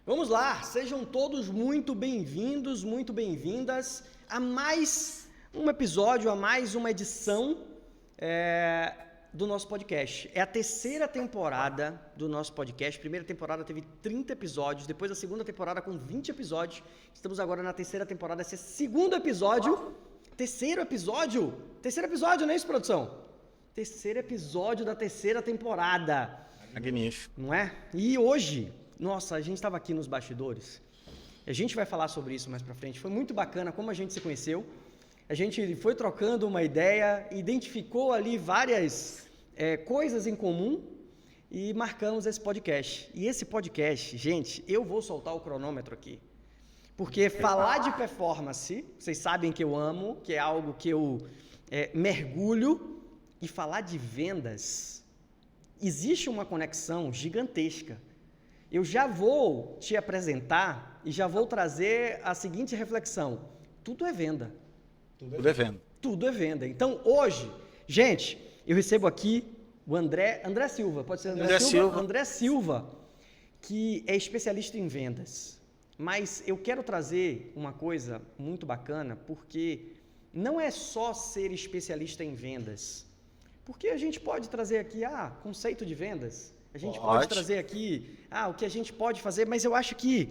Vamos lá, sejam todos muito bem-vindos, muito bem-vindas a mais um episódio, a mais uma edição do nosso podcast. É a terceira temporada do nosso podcast. A primeira temporada teve 30 episódios, depois a segunda temporada com 20 episódios. Estamos agora na terceira temporada, esse é o segundo episódio. Terceiro episódio, não é isso, produção? Terceiro episódio da terceira temporada. Magnífico. Não é? E hoje, nossa, a gente estava aqui nos bastidores, a gente vai falar sobre isso mais pra frente, foi muito bacana como a gente se conheceu, a gente foi trocando uma ideia, identificou ali várias coisas em comum e marcamos esse podcast. E esse podcast, gente, eu vou soltar o cronômetro aqui, porque falar de performance, vocês sabem que eu amo, que é algo que eu mergulho, e falar de vendas, existe uma conexão gigantesca. Eu já vou te apresentar e já vou trazer a seguinte reflexão. Tudo é venda. Tudo é venda. Tudo é venda. Então, hoje, gente, eu recebo aqui o André Silva. Pode ser André Silva? André Silva, que é especialista em vendas. Mas eu quero trazer uma coisa muito bacana, porque não é só ser especialista em vendas. Porque a gente pode trazer aqui, conceito de vendas. A gente pode trazer aqui, o que a gente pode fazer, mas eu acho que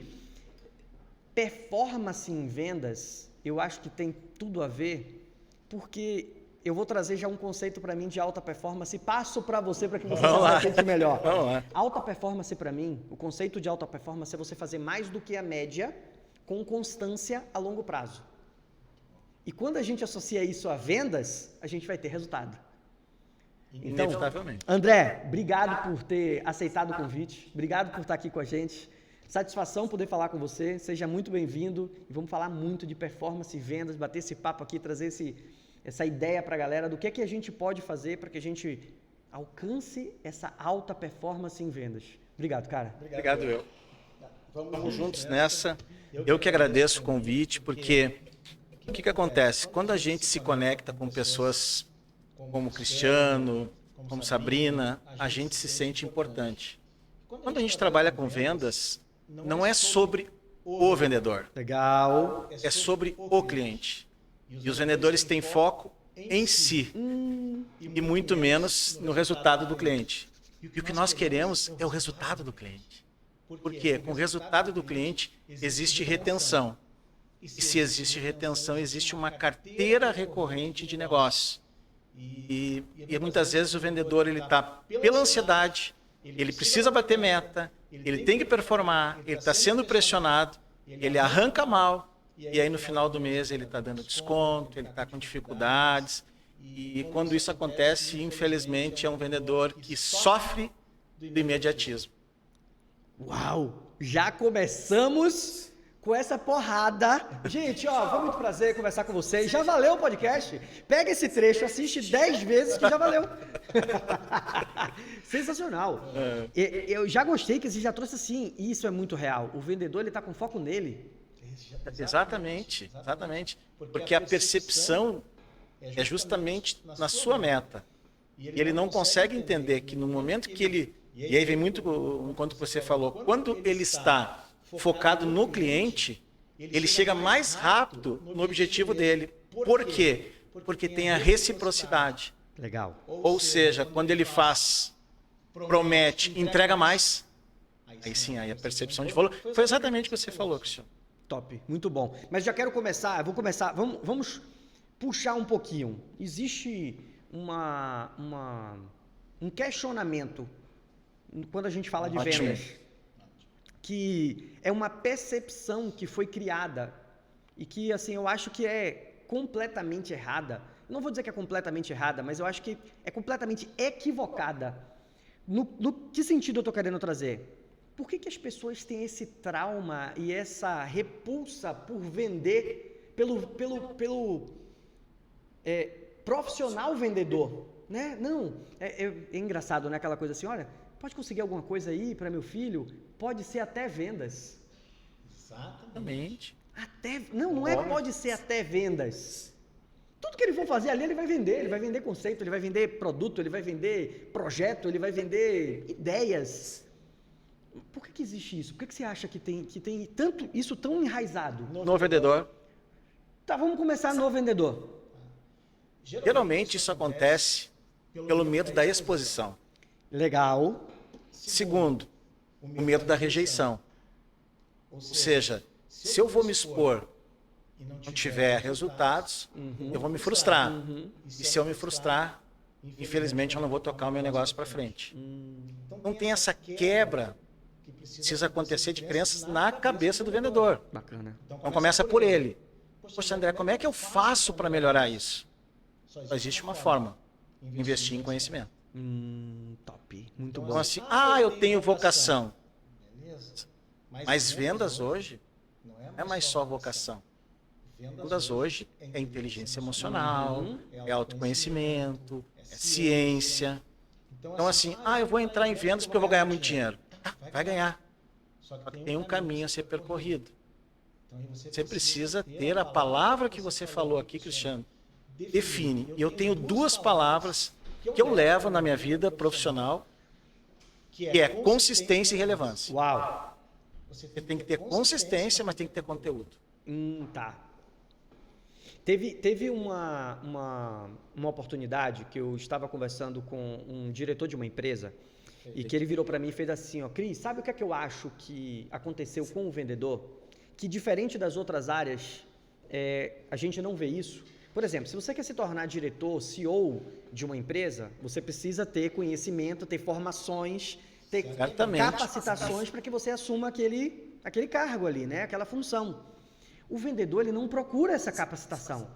performance em vendas, eu acho que tem tudo a ver, porque eu vou trazer já um conceito para mim de alta performance e passo para você para que você já se sente melhor. Vamos lá. Alta performance para mim, o conceito de alta performance é você fazer mais do que a média com constância a longo prazo. E quando a gente associa isso a vendas, a gente vai ter resultado. Então, André, obrigado por ter aceitado o convite, obrigado por estar aqui com a gente, satisfação poder falar com você, seja muito bem-vindo e vamos falar muito de performance e vendas, bater esse papo aqui, trazer essa ideia para a galera do que a gente pode fazer para que a gente alcance essa alta performance em vendas. Obrigado, cara. Obrigado, eu. Vamos juntos nessa, eu que agradeço o convite, porque o que acontece? Quando a gente se conecta com pessoas como Cristiano, como Sabrina, a gente se sente importante. Quando a gente trabalha com vendas, não é sobre o vendedor. Legal. É sobre o cliente. E os vendedores têm foco em si e muito menos no resultado do cliente. E o que nós queremos é o resultado do cliente. Porque com o resultado do cliente existe retenção. E se existe retenção, existe uma carteira recorrente de negócio. E muitas vezes o vendedor está pela ansiedade, ele precisa bater meta, ele tem que performar, ele está sendo pressionado, ele arranca mal, e aí no final do mês ele está dando desconto, ele está com dificuldades. E quando isso acontece, infelizmente, é um vendedor que sofre do imediatismo. Uau! Já começamos com essa porrada. Gente, foi muito prazer conversar com vocês. Já valeu o podcast? Pega esse trecho, assiste 10 vezes que já valeu. Sensacional. Eu já gostei que você já trouxe assim, isso é muito real. O vendedor, ele está com foco nele. Exatamente. Porque a percepção é justamente na sua meta. E ele não consegue entender que no momento que ele... E aí vem muito enquanto você falou, quando ele está focado no cliente, ele chega mais rápido no objetivo dele. Por quê? Porque tem a reciprocidade. Legal. Ou seja, quando ele promete, entrega mais, aí sim, aí a percepção de valor. Foi exatamente o que você falou, Cristiano. Top, muito bom. Mas já quero começar, vamos puxar um pouquinho. Existe um questionamento quando a gente fala de vendas, que é uma percepção que foi criada e que, assim, eu acho que é completamente errada. Não vou dizer que é completamente errada, mas eu acho que é completamente equivocada. No que sentido eu estou querendo trazer? Por que as pessoas têm esse trauma e essa repulsa por vender pelo profissional vendedor? Né? Não, é engraçado, né? Aquela coisa assim, olha, pode conseguir alguma coisa aí para meu filho? Pode ser até vendas. Exatamente. Não é pode ser até vendas. Tudo que ele for fazer ali, ele vai vender conceito, ele vai vender produto, ele vai vender projeto, ele vai vender ideias. Por que existe isso? Por que você acha que tem tanto, isso tão enraizado? No vendedor. Tá, vamos começar no vendedor. Geralmente isso acontece pelo medo da exposição. Legal. Segundo, o medo da rejeição. Ou seja, se eu vou me expor e não tiver resultados, eu vou me frustrar. E se eu me frustrar, infelizmente eu não vou tocar o meu negócio para frente. Então tem essa quebra que precisa acontecer de crenças na cabeça do vendedor. Bacana. Então começa por ele. Poxa, André, como é que eu faço para melhorar isso? Só existe uma forma: investir em conhecimento. Top. Muito bom. Então assim, eu tenho vocação. Mas vendas hoje não é mais só vocação. Vendas hoje é inteligência emocional, é autoconhecimento, é ciência. Então assim, eu vou entrar em vendas porque eu vou ganhar muito dinheiro. Vai ganhar. Só que tem um caminho a ser percorrido. Você precisa ter a palavra que você falou aqui, Cristiano. Define. E eu tenho duas palavras que eu levo na minha vida profissional, que é consistência e relevância. Uau. Você tem que ter consistência, mas tem que ter conteúdo. Tá. Teve uma oportunidade que eu estava conversando com um diretor de uma empresa e que ele virou para mim e fez assim, Cris, sabe o que é que eu acho que aconteceu com o vendedor? Que diferente das outras áreas, a gente não vê isso. Por exemplo, se você quer se tornar diretor, CEO de uma empresa, você precisa ter conhecimento, ter formações, ter capacitações para que você assuma aquele cargo ali, né? Aquela função. O vendedor, ele não procura essa capacitação.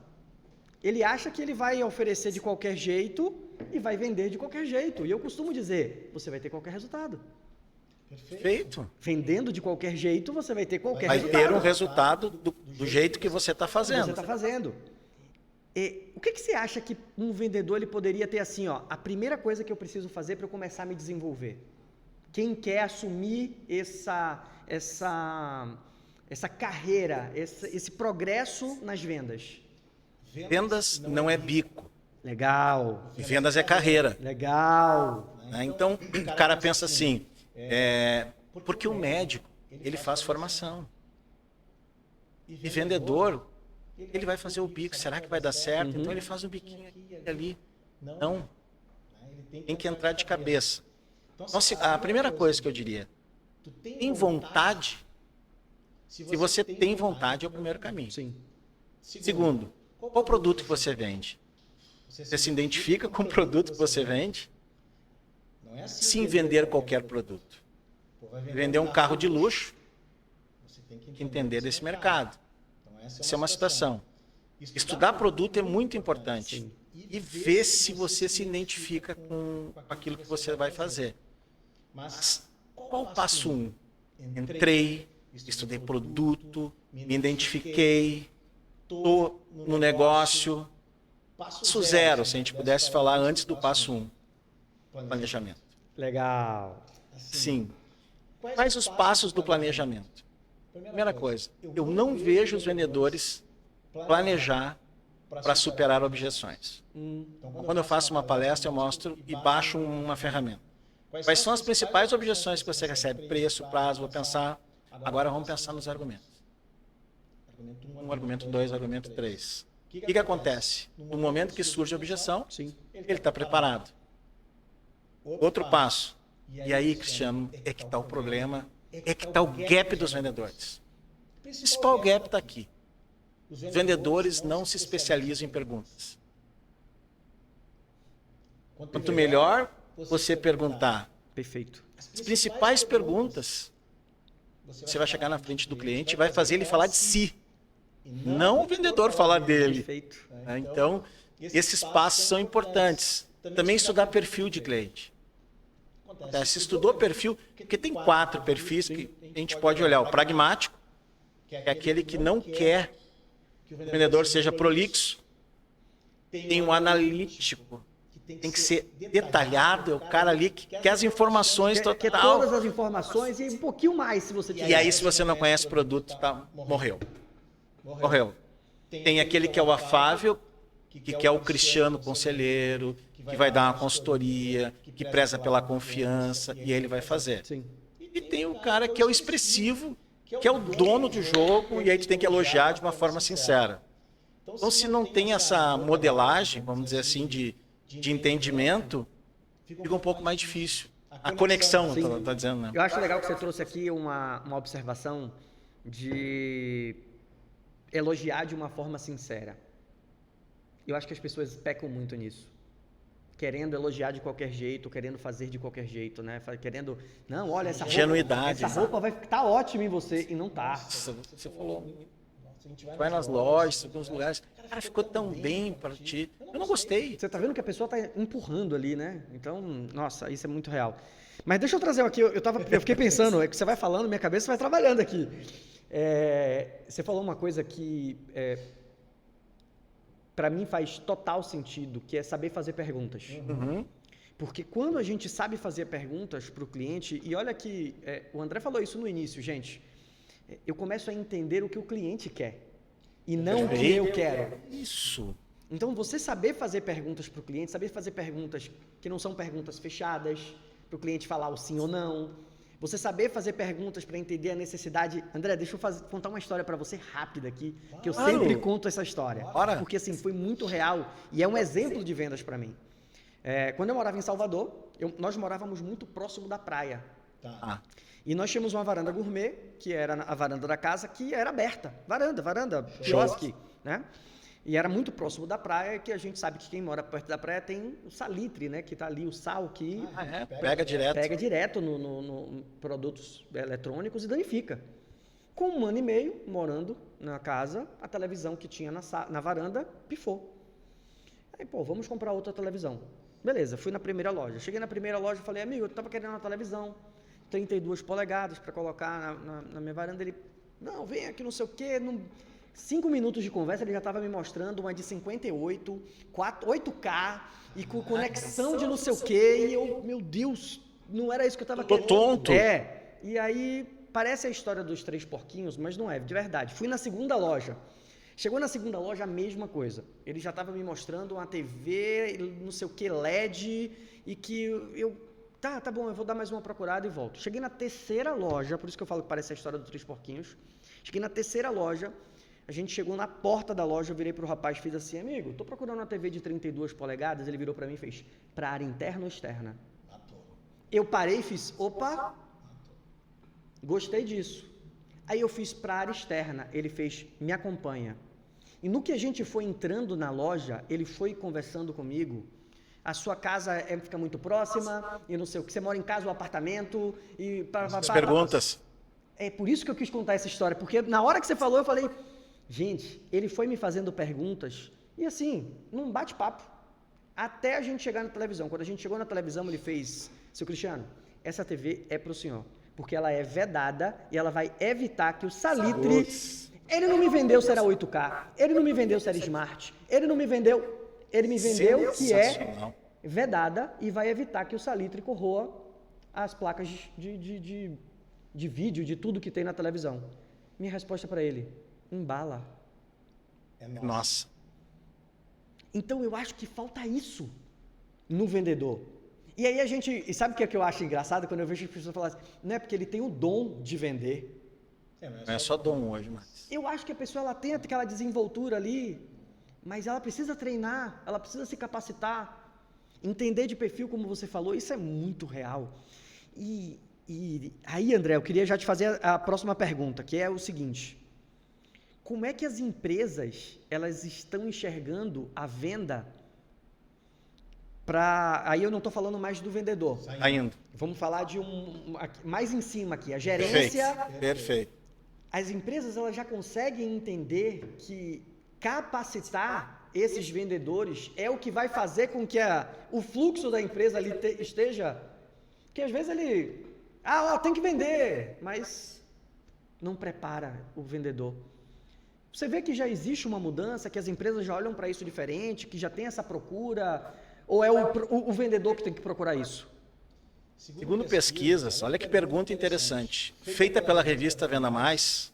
Ele acha que ele vai oferecer de qualquer jeito e vai vender de qualquer jeito. E eu costumo dizer, você vai ter qualquer resultado. Perfeito. Vendendo de qualquer jeito, você vai ter qualquer resultado. Vai ter um resultado do jeito que você está fazendo. O que você acha que um vendedor ele poderia ter assim, a primeira coisa que eu preciso fazer para eu começar a me desenvolver? Quem quer assumir essa carreira, esse progresso nas vendas? Vendas não é bico. Legal. Vendas é carreira. Legal. Então, o cara pensa assim, porque o médico, ele faz formação. E vendedor, ele vai fazer o bico. Será que vai dar certo? Então, ele faz um biquinho aqui e ali. Não. Tem que entrar de cabeça. Então, a primeira coisa que eu diria, tem vontade? Se você tem vontade, é o primeiro caminho. Sim. Segundo, qual produto que você vende? Você se identifica com o produto que você vende? Sim, vender qualquer produto. Vender um carro de luxo, você tem que entender desse mercado. Essa é uma situação. Estudar produto é muito importante. E ver se você se identifica com aquilo que você vai fazer. Mas qual o passo 1? Entrei, estudei produto, me identifiquei, estou no negócio. Passo 0, se a gente pudesse falar antes do passo 1. Planejamento. Legal. Sim. Quais os passos do planejamento? Primeira coisa, eu não vejo os vendedores planejar para superar objeções. Então, quando eu faço uma palestra, eu mostro e baixo uma ferramenta. Quais são as principais objeções que você recebe? Preço, prazo, vou pensar. Agora vamos pensar nos argumentos. Argumento 2, argumento 3. O que acontece? No momento que surge a objeção, ele está preparado. Outro passo. E aí, Cristiano, é que está o problema, é que está o gap dos vendedores. O principal gap está aqui. Os vendedores não se especializam em perguntas. Quanto melhor você perguntar, perfeito, as principais perguntas, você vai chegar na frente do cliente e vai fazer ele falar de si. Não o vendedor falar dele. Perfeito. Então, esses passos são importantes. Também estudar perfil de cliente. Se estudou perfil, porque tem 4 perfis que a gente pode olhar. O pragmático, que é aquele que não quer que o vendedor seja prolixo. Tem o analítico, que tem que ser detalhado, é o cara ali que quer as informações total. Quer todas as informações e um pouquinho mais, se você tiver. E aí, se você não conhece o produto, morreu. Tem aquele que é o afável, que quer o Cristiano conselheiro, que vai dar uma consultoria, que preza pela confiança, e ele vai fazer. Sim. E tem o cara que é o expressivo, que é o dono do jogo, e aí tu tem que elogiar de uma forma sincera. Então, se não tem essa modelagem, vamos dizer assim, de entendimento, fica um pouco mais difícil. A conexão, tá dizendo, né? Eu acho legal que você trouxe aqui uma observação de elogiar de uma forma sincera. Eu acho que as pessoas pecam muito nisso. Querendo elogiar de qualquer jeito, querendo fazer de qualquer jeito, né? Querendo, não, olha, Ingenuidade, essa roupa vai estar ótima em você, e não tá. Você falou, a gente vai nas lojas, em alguns lugares, cara, ficou tão bem para ti. Eu não gostei. Você tá vendo que a pessoa tá empurrando ali, né? Então, nossa, isso é muito real. Mas deixa eu trazer aqui, eu fiquei pensando, é que você vai falando, minha cabeça vai trabalhando aqui. Você falou uma coisa que para mim faz total sentido, que é saber fazer perguntas. Uhum. Porque quando a gente sabe fazer perguntas para o cliente, e olha que o André falou isso no início, gente, eu começo a entender o que o cliente quer e não o que eu quero. Isso. Então, você saber fazer perguntas para o cliente, saber fazer perguntas que não são perguntas fechadas, para o cliente falar o sim ou não. Você saber fazer perguntas para entender a necessidade. André, deixa eu contar uma história para você rápida aqui, que eu sempre conto essa história. Porque assim, foi muito real e é um exemplo de vendas para mim. Quando eu morava em Salvador, nós morávamos muito próximo da praia. E nós tínhamos uma varanda gourmet, que era a varanda da casa, que era aberta. Varanda, quiosque, né? E era muito próximo da praia, que a gente sabe que quem mora perto da praia tem o salitre, né? Que tá ali, o sal que pega direto. Pega direto no produtos eletrônicos e danifica. Com 1 ano e meio, morando na casa, a televisão que tinha na varanda pifou. Aí, vamos comprar outra televisão. Beleza, fui na primeira loja. Cheguei na primeira loja e falei, amigo, eu tava querendo uma televisão, 32 polegadas para colocar na minha varanda. Ele, não, vem aqui, não sei o quê. 5 minutos de conversa, ele já estava me mostrando uma de 58, 8K, e com conexão de não sei o quê, e eu, meu Deus, não era isso que eu estava querendo. Tô tonto. E aí, parece a história dos 3 porquinhos, mas não é, de verdade. Fui na segunda loja. Chegou na segunda loja, a mesma coisa. Ele já estava me mostrando uma TV, não sei o que, LED, e que eu... Tá bom, eu vou dar mais uma procurada e volto. Cheguei na terceira loja, por isso que eu falo que parece a história dos 3 porquinhos. Cheguei na terceira loja, a gente chegou na porta da loja, eu virei pro rapaz e fiz assim, amigo, tô procurando uma TV de 32 polegadas, ele virou para mim e fez, para área interna ou externa? Eu parei e fiz, opa, gostei disso. Aí eu fiz para área externa, ele fez, me acompanha. E no que a gente foi entrando na loja, ele foi conversando comigo, a sua casa fica muito próxima, e não sei o que, você mora em casa ou apartamento, e... As perguntas. É por isso que eu quis contar essa história, porque na hora que você falou, eu falei... Gente, ele foi me fazendo perguntas e assim, num bate-papo, até a gente chegar na televisão. Quando a gente chegou na televisão, ele fez, seu Cristiano, essa TV é para o senhor, porque ela é vedada e ela vai evitar que o salitre... Ele não me vendeu se era 8K, ele não me vendeu se era Smart, ele me vendeu que é vedada e vai evitar que o salitre corroa as placas de vídeo, de tudo que tem na televisão. Minha resposta para ele... Embala. Nossa. Então eu acho que falta isso no vendedor. E aí e sabe o que eu acho engraçado? Quando eu vejo as pessoas falarem assim, não é porque ele tem o dom de vender. Não é só dom hoje, mas... Eu acho que a pessoa ela tem aquela desenvoltura ali, mas ela precisa treinar, ela precisa se capacitar, entender de perfil, como você falou, isso é muito real. E aí, André, eu queria já te fazer a próxima pergunta, que é o seguinte... Como é que as empresas, elas estão enxergando a venda aí eu não estou falando mais do vendedor. Ainda. Vamos falar de mais em cima aqui, a gerência. Perfeito. As empresas, elas já conseguem entender que capacitar esses vendedores é o que vai fazer com que o fluxo da empresa ali esteja... Porque às vezes ele... tem que vender, mas não prepara o vendedor. Você vê que já existe uma mudança, que as empresas já olham para isso diferente, que já tem essa procura, ou é o vendedor que tem que procurar isso? Segundo pesquisas, olha que pergunta interessante, feita pela revista Venda Mais,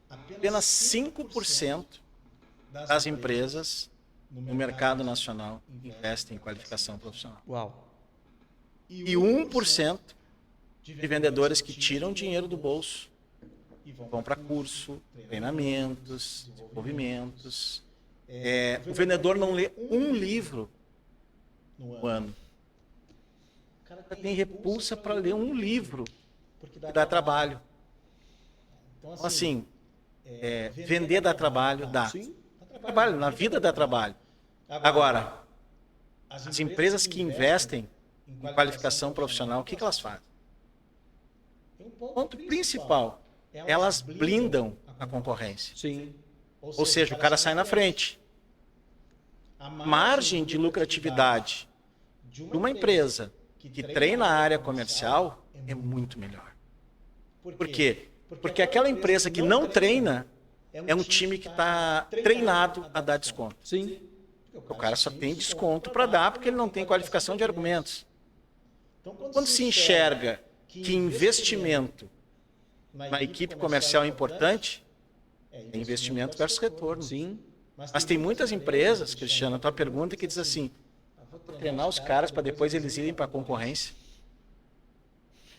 apenas 5% das empresas no mercado nacional investem em qualificação profissional. Uau! E 1% de vendedores que tiram dinheiro do bolso, vão para curso, treinamentos, desenvolvimentos. O vendedor não lê um livro no ano. O cara tem repulsa para ler um livro, porque dá trabalho. Então, assim, vender dá trabalho, dá. Trabalho, na vida dá trabalho. Agora, as empresas que investem em qualificação profissional, o que elas fazem? O ponto principal, elas blindam a concorrência. Sim. Ou seja, o cara sai na frente. A margem de lucratividade de uma empresa que treina a área comercial é muito melhor. Por quê? Porque aquela empresa que não treina é um time que está treinado a dar desconto. Sim. O cara só tem desconto para dar porque ele não tem qualificação de argumentos. Então, quando se enxerga que investimento na equipe comercial é importante, é investimento versus retorno. Sim. Mas tem muitas empresas, Cristiano, a tua pergunta que diz assim, vou treinar os caras para depois eles irem para a concorrência.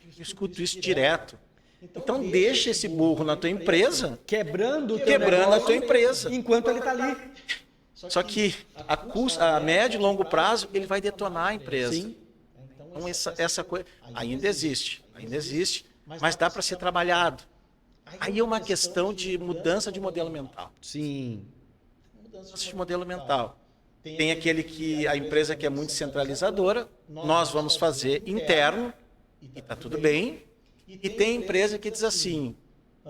Eu escuto isso direto. Então deixa esse burro na tua empresa, Quebrando a tua empresa. Enquanto ele está ali. Só que a médio e longo prazo ele vai detonar a empresa. Sim. Então essa coisa ainda existe, mas dá para ser trabalhado. Aí é uma questão de mudança de modelo mental. Sim. Mudança de modelo mental. Tem aquele que a empresa que é muito centralizadora, nós vamos fazer interno e está tudo bem. E tem empresa que diz assim,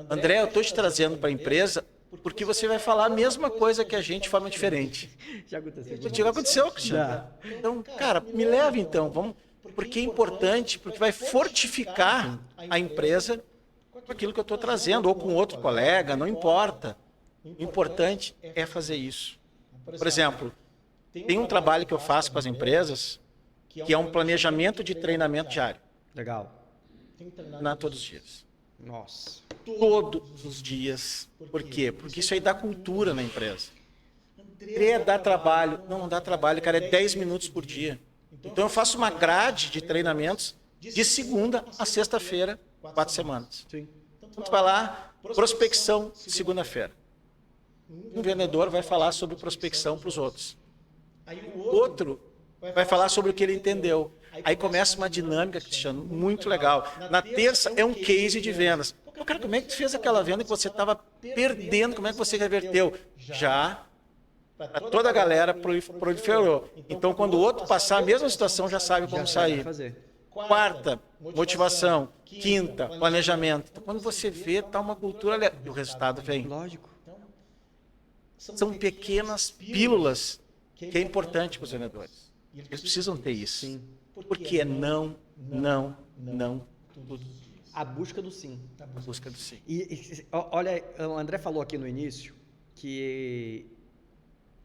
André, eu estou te trazendo para a empresa porque você vai falar a mesma coisa que a gente de forma diferente. Já aconteceu. Já aconteceu, Cristiano. Então, cara, me leva então, vamos, porque é importante, porque vai fortificar a empresa com aquilo que eu estou trazendo, ou com outro colega, não importa. O importante é fazer isso. Por exemplo, tem um trabalho que eu faço com as empresas, que é um planejamento de treinamento diário. Legal. Não todos os dias. Nossa. Todos os dias. Por quê? Porque isso aí dá cultura na empresa. André, dá trabalho. Não dá trabalho, cara, é 10 minutos por dia. Então eu faço uma grade de treinamentos de segunda a sexta-feira, 4 semanas. Sim. Então tu vai lá, prospecção, segunda-feira. Um vendedor vai falar sobre prospecção para os outros. Outro vai falar sobre o que ele entendeu. Aí começa uma dinâmica, Cristiano, muito legal. Na terça é um case de vendas. Pô, cara, como é que tu fez aquela venda que você estava perdendo? Como é que você reverteu? Já toda a galera proliferou. Então, quando o outro passar a mesma situação, já sabe como sair. Quarta, motivação. Quinta, planejamento. Então, quando você vê, está uma cultura e o resultado vem. Lógico. São pequenas pílulas que é importante para os vendedores. Eles precisam ter isso. Sim. Porque é não, tudo. A busca do sim. A busca do sim. Olha, o André falou aqui no início que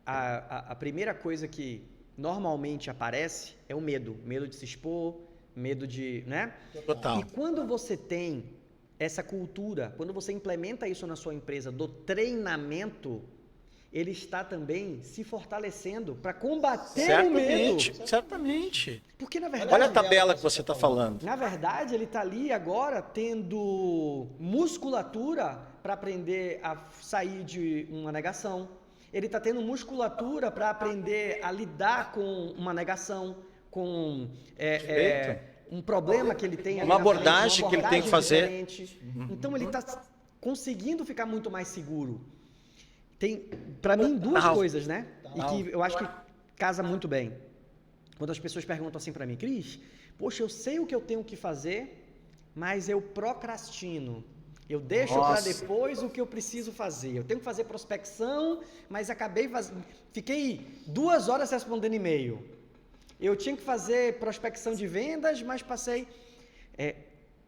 a primeira coisa que normalmente aparece é o medo. Medo de se expor, medo de, né? Total. E quando você tem essa cultura, quando você implementa isso na sua empresa do treinamento, ele está também se fortalecendo para combater o medo. Certamente. Porque, na verdade, olha a tabela que você está falando. Na verdade, ele está ali agora tendo musculatura para aprender a sair de uma negação. Ele está tendo musculatura para aprender a lidar com uma negação, com um problema que ele tem ali uma na frente, abordagem que ele tem que fazer. Então, ele está conseguindo ficar muito mais seguro. Tem, para mim, duas coisas, né? E que eu acho que casa muito bem. Quando as pessoas perguntam assim para mim, Cris, poxa, eu sei o que eu tenho que fazer, mas eu procrastino. Eu deixo para depois o que eu preciso fazer. Eu tenho que fazer prospecção, mas fiquei 2 horas respondendo e-mail. Eu tinha que fazer prospecção de vendas, mas passei...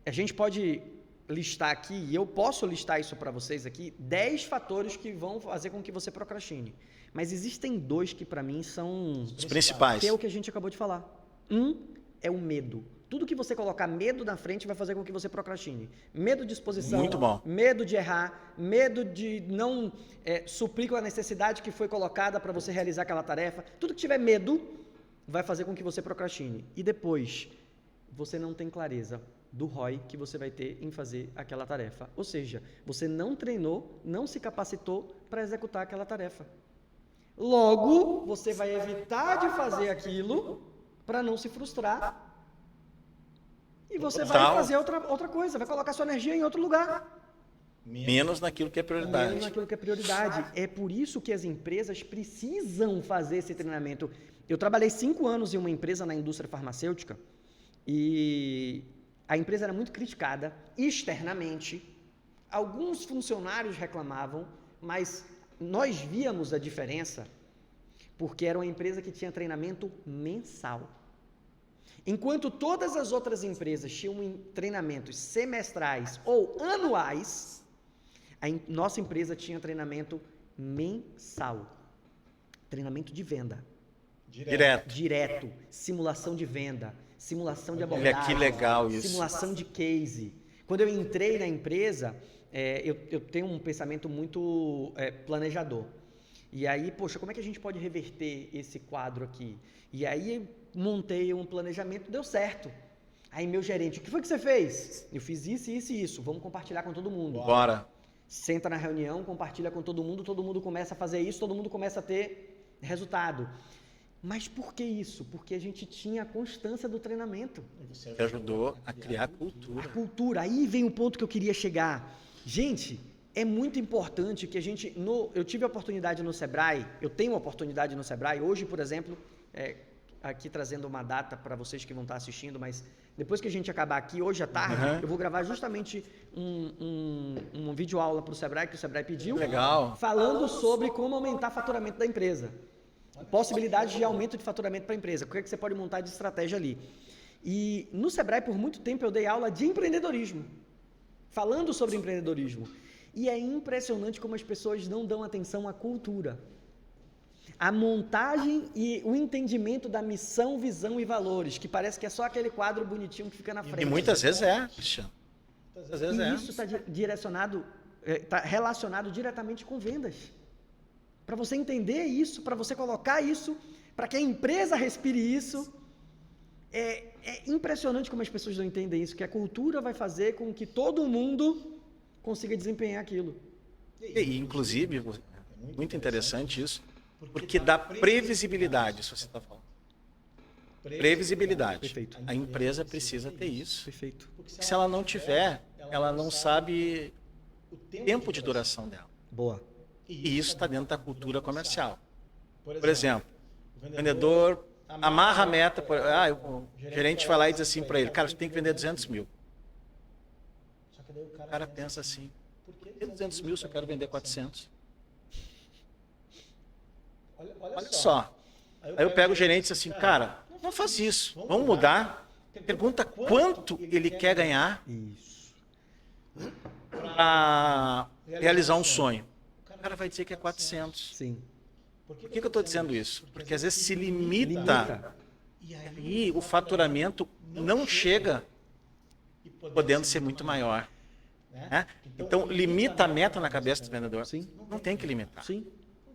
a gente pode listar aqui, e eu posso listar isso para vocês aqui, 10 fatores que vão fazer com que você procrastine. Mas existem 2 que para mim são... os principais. Que é o que a gente acabou de falar. Um é o medo. Tudo que você colocar medo na frente vai fazer com que você procrastine. Medo de exposição, muito bom. Medo de errar, medo de não suprir com a necessidade que foi colocada para você realizar aquela tarefa. Tudo que tiver medo vai fazer com que você procrastine. E depois, você não tem clareza. do ROI que você vai ter em fazer aquela tarefa. Ou seja, você não treinou, não se capacitou para executar aquela tarefa. Logo, você vai evitar de fazer aquilo para não se frustrar. E você vai fazer outra coisa, vai colocar sua energia em outro lugar. Menos naquilo que é prioridade. Menos naquilo que é prioridade. É por isso que as empresas precisam fazer esse treinamento. Eu trabalhei 5 anos em uma empresa na indústria farmacêutica e a empresa era muito criticada externamente. Alguns funcionários reclamavam, mas nós víamos a diferença porque era uma empresa que tinha treinamento mensal. Enquanto todas as outras empresas tinham treinamentos semestrais ou anuais, a nossa empresa tinha treinamento mensal. Treinamento de venda. Direto. Simulação de venda. Simulação de abordagem. Olha que legal isso. Simulação de case. Quando eu entrei na empresa, eu tenho um pensamento muito planejador. E aí, poxa, como é que a gente pode reverter esse quadro aqui? E aí, montei um planejamento, deu certo. Aí, meu gerente, o que foi que você fez? Eu fiz isso, isso e isso. Vamos compartilhar com todo mundo. Bora. Senta na reunião, compartilha com todo mundo começa a fazer isso, todo mundo começa a ter resultado. Mas por que isso? Porque a gente tinha a constância do treinamento. Você ajudou a criar cultura. A cultura. Aí vem o ponto que eu queria chegar. Gente, é muito importante que a gente... Eu tive a oportunidade no Sebrae, eu tenho a oportunidade no Sebrae. Hoje, por exemplo, aqui trazendo uma data para vocês que vão estar assistindo, mas depois que a gente acabar aqui, hoje à tarde, eu vou gravar justamente um vídeo aula para o Sebrae, que o Sebrae pediu. Legal. Falando sobre como aumentar o faturamento da empresa. Possibilidades de aumento de faturamento para a empresa. O que é que você pode montar de estratégia ali? E no Sebrae, por muito tempo, eu dei aula de empreendedorismo. Falando sobre empreendedorismo. E é impressionante como as pessoas não dão atenção à cultura. A montagem e o entendimento da missão, visão e valores, que parece que é só aquele quadro bonitinho que fica na frente. E muitas vezes Cristiano. Muitas vezes e isso está relacionado diretamente com vendas. Para você entender isso, para você colocar isso, para que a empresa respire isso. É impressionante como as pessoas não entendem isso, que a cultura vai fazer com que todo mundo consiga desempenhar aquilo. E, inclusive, muito interessante isso, porque dá previsibilidade, se você está falando. Previsibilidade. Perfeito. A empresa precisa ter isso. Perfeito. Porque se ela não tiver, ela não sabe o tempo de duração dela. Boa. E isso está dentro da cultura comercial. Por exemplo, o vendedor amarra a meta, o gerente vai lá e diz assim para ele, cara, você tem que vender 200 mil. O cara pensa assim, por que 200 mil se eu quero vender 400? Olha só. Aí eu pego o gerente e diz assim, cara, não faz isso, vamos mudar. Pergunta quanto ele quer ganhar para realizar um sonho. O cara vai dizer que é 400. Sim. Por que eu estou dizendo isso? Porque às vezes se limita e aí o faturamento não chega podendo ser muito maior. Né? Então, limita a meta na cabeça do vendedor. Sim. Não tem que limitar. Sim.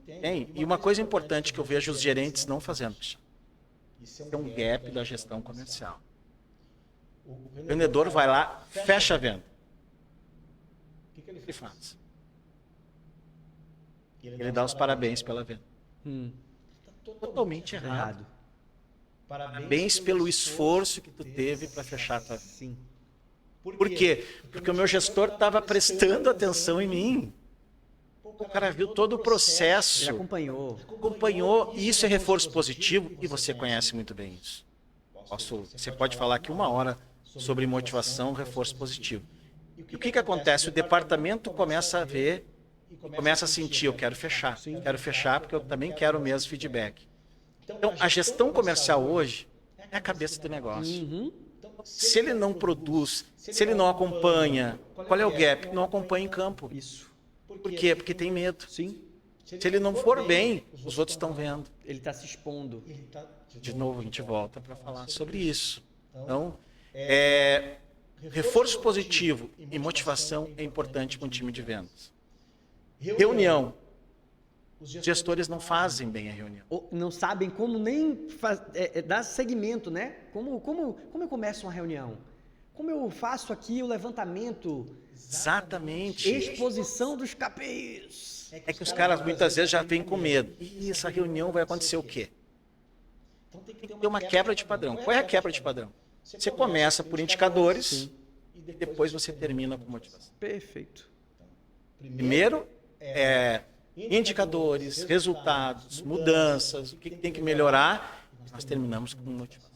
Tem. E uma coisa importante que eu vejo os gerentes não fazendo, isso é um gap da gestão comercial. O vendedor vai lá, fecha a venda. O que ele faz? Ele dá os parabéns pela venda. Totalmente errado. Parabéns pelo esforço que tu teve para fechar a tua venda. Sim. Por quê? Porque o meu gestor estava prestando atenção em mim. O cara viu todo o processo. Ele Acompanhou, e isso é reforço positivo, e você conhece muito bem isso. Você pode falar aqui 1 hora sobre motivação, reforço positivo. E o que acontece? O departamento começa a ver, começa a sentir, eu quero fechar porque eu também quero o mesmo feedback. Então, a gestão comercial hoje é a cabeça do negócio. Se ele não produz, se ele não acompanha, qual é o gap? Não acompanha em campo. Isso. Por quê? Porque tem medo. Sim. Se ele não for bem, os outros estão vendo. Ele está se expondo. De novo, a gente volta para falar sobre isso. Então, reforço positivo e motivação é importante para um time de vendas. Reunião. Os gestores não fazem bem a reunião. Ou não sabem como nem dar segmento, né? Como eu começo uma reunião? Como eu faço aqui o levantamento, Exatamente. exposição dos KPIs? É que os caras muitas vezes já vêm com medo. E essa reunião vai acontecer o quê? Tem que ter uma quebra de padrão. Qual é a quebra de padrão? Você começa por indicadores e depois você termina com motivação. Perfeito. Primeiro indicadores, resultados, mudanças, o que tem que melhorar. Nós terminamos com motivação.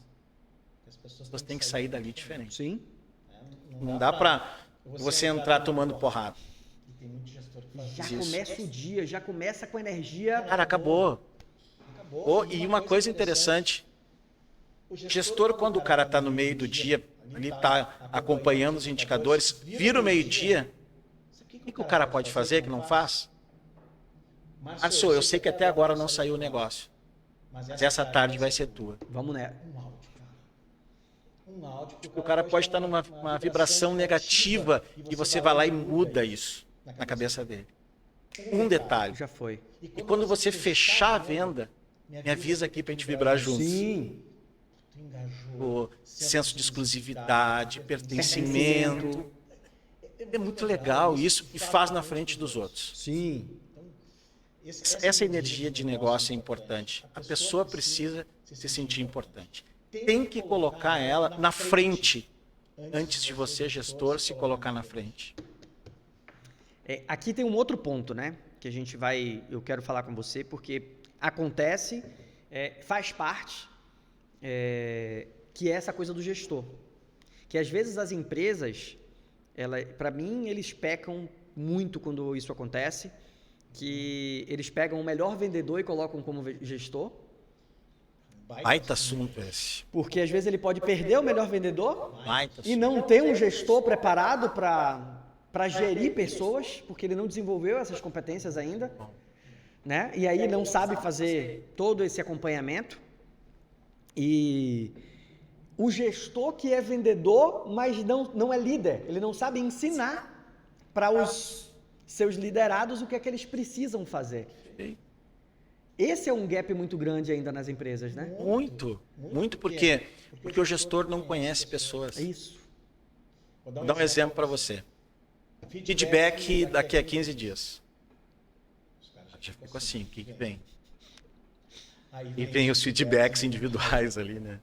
As pessoas têm que sair dali diferente. Sim. Não dá para você entrar tomando porrada. Já começa o dia, já começa com energia. Cara, acabou. E uma coisa interessante, o gestor, quando o cara está no meio do dia, ele está acompanhando os indicadores, vira o meio-dia, o que o cara pode fazer que não faz? Márcio, eu sei que até agora não saiu o negócio, mas essa tarde vai ser tua. Vamos nessa. O cara pode estar numa vibração negativa e você vai lá e muda isso na cabeça dele. Um detalhe. Já foi. E quando você fechar a venda, me avisa aqui para a gente vibrar juntos. Sim. O senso de exclusividade, pertencimento. É muito legal isso e faz na frente dos outros. Sim. Essa energia de negócio é importante. A pessoa precisa se sentir importante. Tem que colocar ela na frente antes de você, gestor, se colocar na frente. Aqui tem um outro ponto, né? Que eu quero falar com você, porque acontece, faz parte, que é essa coisa do gestor. Que às vezes as empresas, para mim, eles pecam muito quando isso acontece, que eles pegam o melhor vendedor e colocam como gestor. Baita assunto esse. Porque às vezes ele pode perder o melhor vendedor Baita e não ter um gestor preparado para gerir pessoas, porque ele não desenvolveu essas competências ainda, né? E aí não sabe fazer todo esse acompanhamento. E o gestor que é vendedor, mas não é líder, ele não sabe ensinar para os seus liderados o que é que eles precisam fazer. Esse é um gap muito grande ainda nas empresas, né? Muito porque o gestor não conhece pessoas. É isso. Vou dar um exemplo para você. Feedback daqui a 15 dias. Já ficou assim, o que vem? E vem os feedbacks individuais ali, né?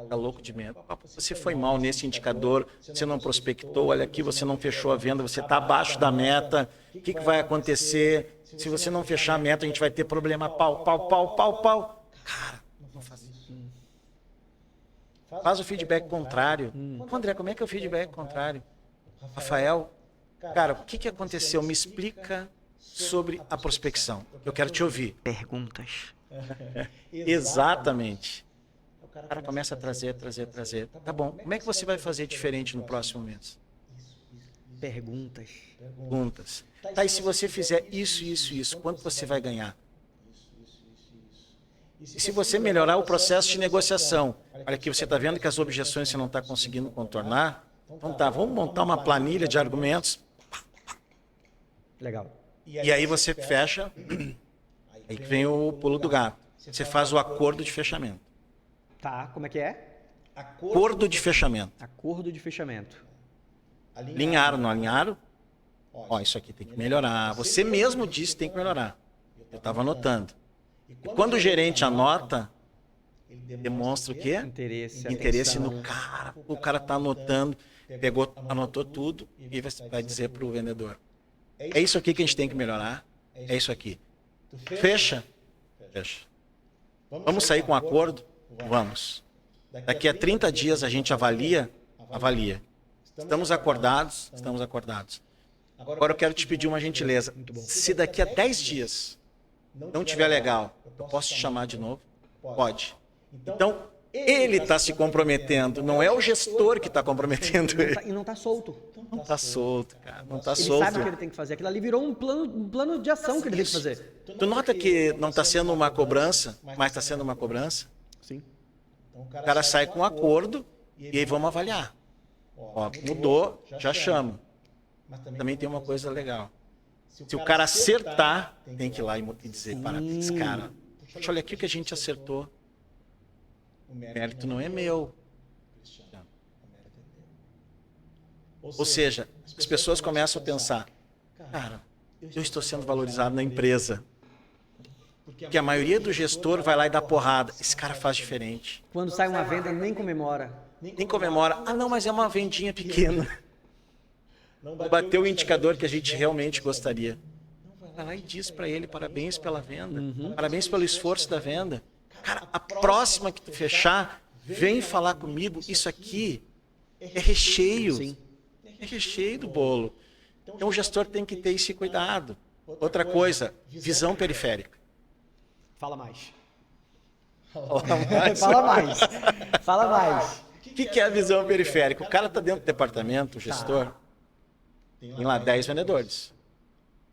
Tá louco de medo. Você foi mal nesse indicador, você não prospectou, olha aqui, você não fechou a venda, você está abaixo da meta, o que vai acontecer? Se você não fechar a meta, a gente vai ter problema pau. Cara, não faz isso. Faz o feedback contrário. André, como é que é o feedback contrário? Rafael, cara, o que aconteceu? Me explica sobre a prospecção. Eu quero te ouvir. Perguntas. Exatamente. O cara começa a trazer. Tá bom, como é que você vai fazer diferente no próximo mês? Perguntas. Tá, e se você fizer isso, quanto você vai ganhar? E se você melhorar o processo de negociação? Olha aqui, você está vendo que as objeções você não está conseguindo contornar? Então tá, vamos montar uma planilha de argumentos. Legal. E aí você fecha, aí vem o pulo do gato. Você faz o acordo de fechamento. Tá, como é que é? Acordo de fechamento. Acordo de fechamento. Alinharam, não alinharam? Ó, isso aqui tem que melhorar. Você mesmo disse que tem que melhorar. Eu estava anotando. E quando o gerente anota, demonstra o quê? Interesse no cara. O cara está anotando, anotou tudo e vai dizer para o vendedor. É isso aqui que a gente tem que melhorar. É isso aqui. Fecha. Vamos sair com um acordo? Vamos. Daqui a 30 dias a gente avalia. Estamos acordados? Estamos acordados. Agora eu quero te pedir uma gentileza. Se daqui a 10 dias não tiver legal, eu posso te chamar de novo? Pode. Então, ele está se comprometendo, não é o gestor que está comprometendo ele. E não está solto. Não está solto, cara. Não está Ele solto. sabe o que ele tem que fazer. Aquilo ali virou um plano de ação que ele tem que fazer. Tu nota que não está sendo uma cobrança, mas está sendo uma cobrança? Sim. O cara sai com um acordo e aí vamos avaliar. Ó, mudou, já chama. Também tem uma coisa legal. Se o cara acertar, tem que ir lá e dizer, parabéns, cara. Olha aqui o que a gente acertou. O mérito não é meu. Ou seja, as pessoas começam a pensar, cara, eu estou sendo valorizado na empresa. Porque a maioria do gestor vai lá e dá porrada. Esse cara faz diferente. Quando sai uma venda, nem comemora. Nem comemora. Ah, não, mas é uma vendinha pequena. Não bateu o indicador que a gente realmente gostaria. Vai lá e diz para ele, parabéns pela venda. Parabéns pelo esforço da venda. Cara, a próxima que tu fechar, vem falar comigo. Isso aqui é recheio. Sim. É recheio do bolo. Então o gestor tem que ter esse cuidado. Outra coisa, visão periférica. Fala mais. Fala Fala mais. Fala mais. O que é a visão periférica? O cara está dentro do departamento, o gestor, tem lá 10 vendedores,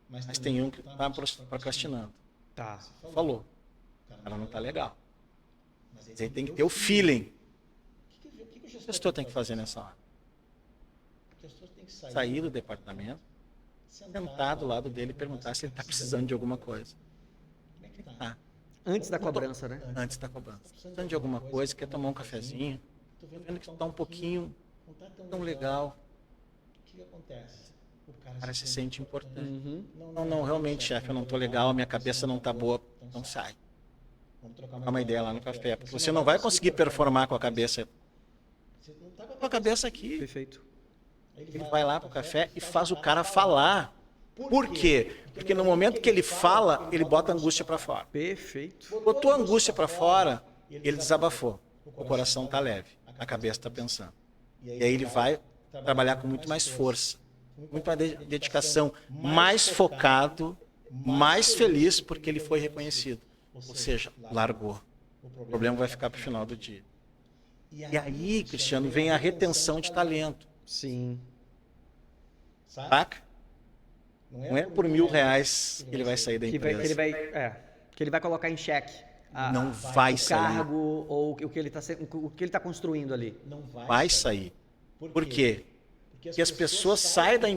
mas tem um que está procrastinando. Tá. Falou. O cara não está legal. Mas ele tem que ter o feeling. O que o gestor tem que fazer nessa hora? O gestor tem que sair do departamento, sentar do lado dele e perguntar se ele está precisando de alguma coisa. Como é que está? Antes da cobrança, né? Antes da cobrança. Precisando de alguma coisa, quer tomar um cafezinho? Tô vendo que está um pouquinho tão legal. O que acontece? O cara se sente importante. Não, realmente, chefe, eu não tô legal, a minha cabeça não tá boa. Então sai. Vamos trocar uma ideia lá no café. Porque você não vai conseguir performar com a cabeça. Com a cabeça aqui. Perfeito. Ele vai lá pro café e faz o cara falar. Por quê? Porque no momento que ele fala, ele bota a angústia para fora. Perfeito. Botou a angústia para fora, ele desabafou. O coração está leve, a cabeça está pensando. E aí ele vai trabalhar com muito mais força, muito mais dedicação, mais focado, mais feliz porque ele foi reconhecido. Ou seja, largou. O problema vai ficar para o final do dia. E aí, Cristiano, vem a retenção de talento. Sim. Saca? Não é por R$1.000 que ele vai sair da empresa. Que ele vai colocar em xeque não vai o sair. cargo ou o que ele está construindo ali. Não vai sair. Por quê? Porque as pessoas saem da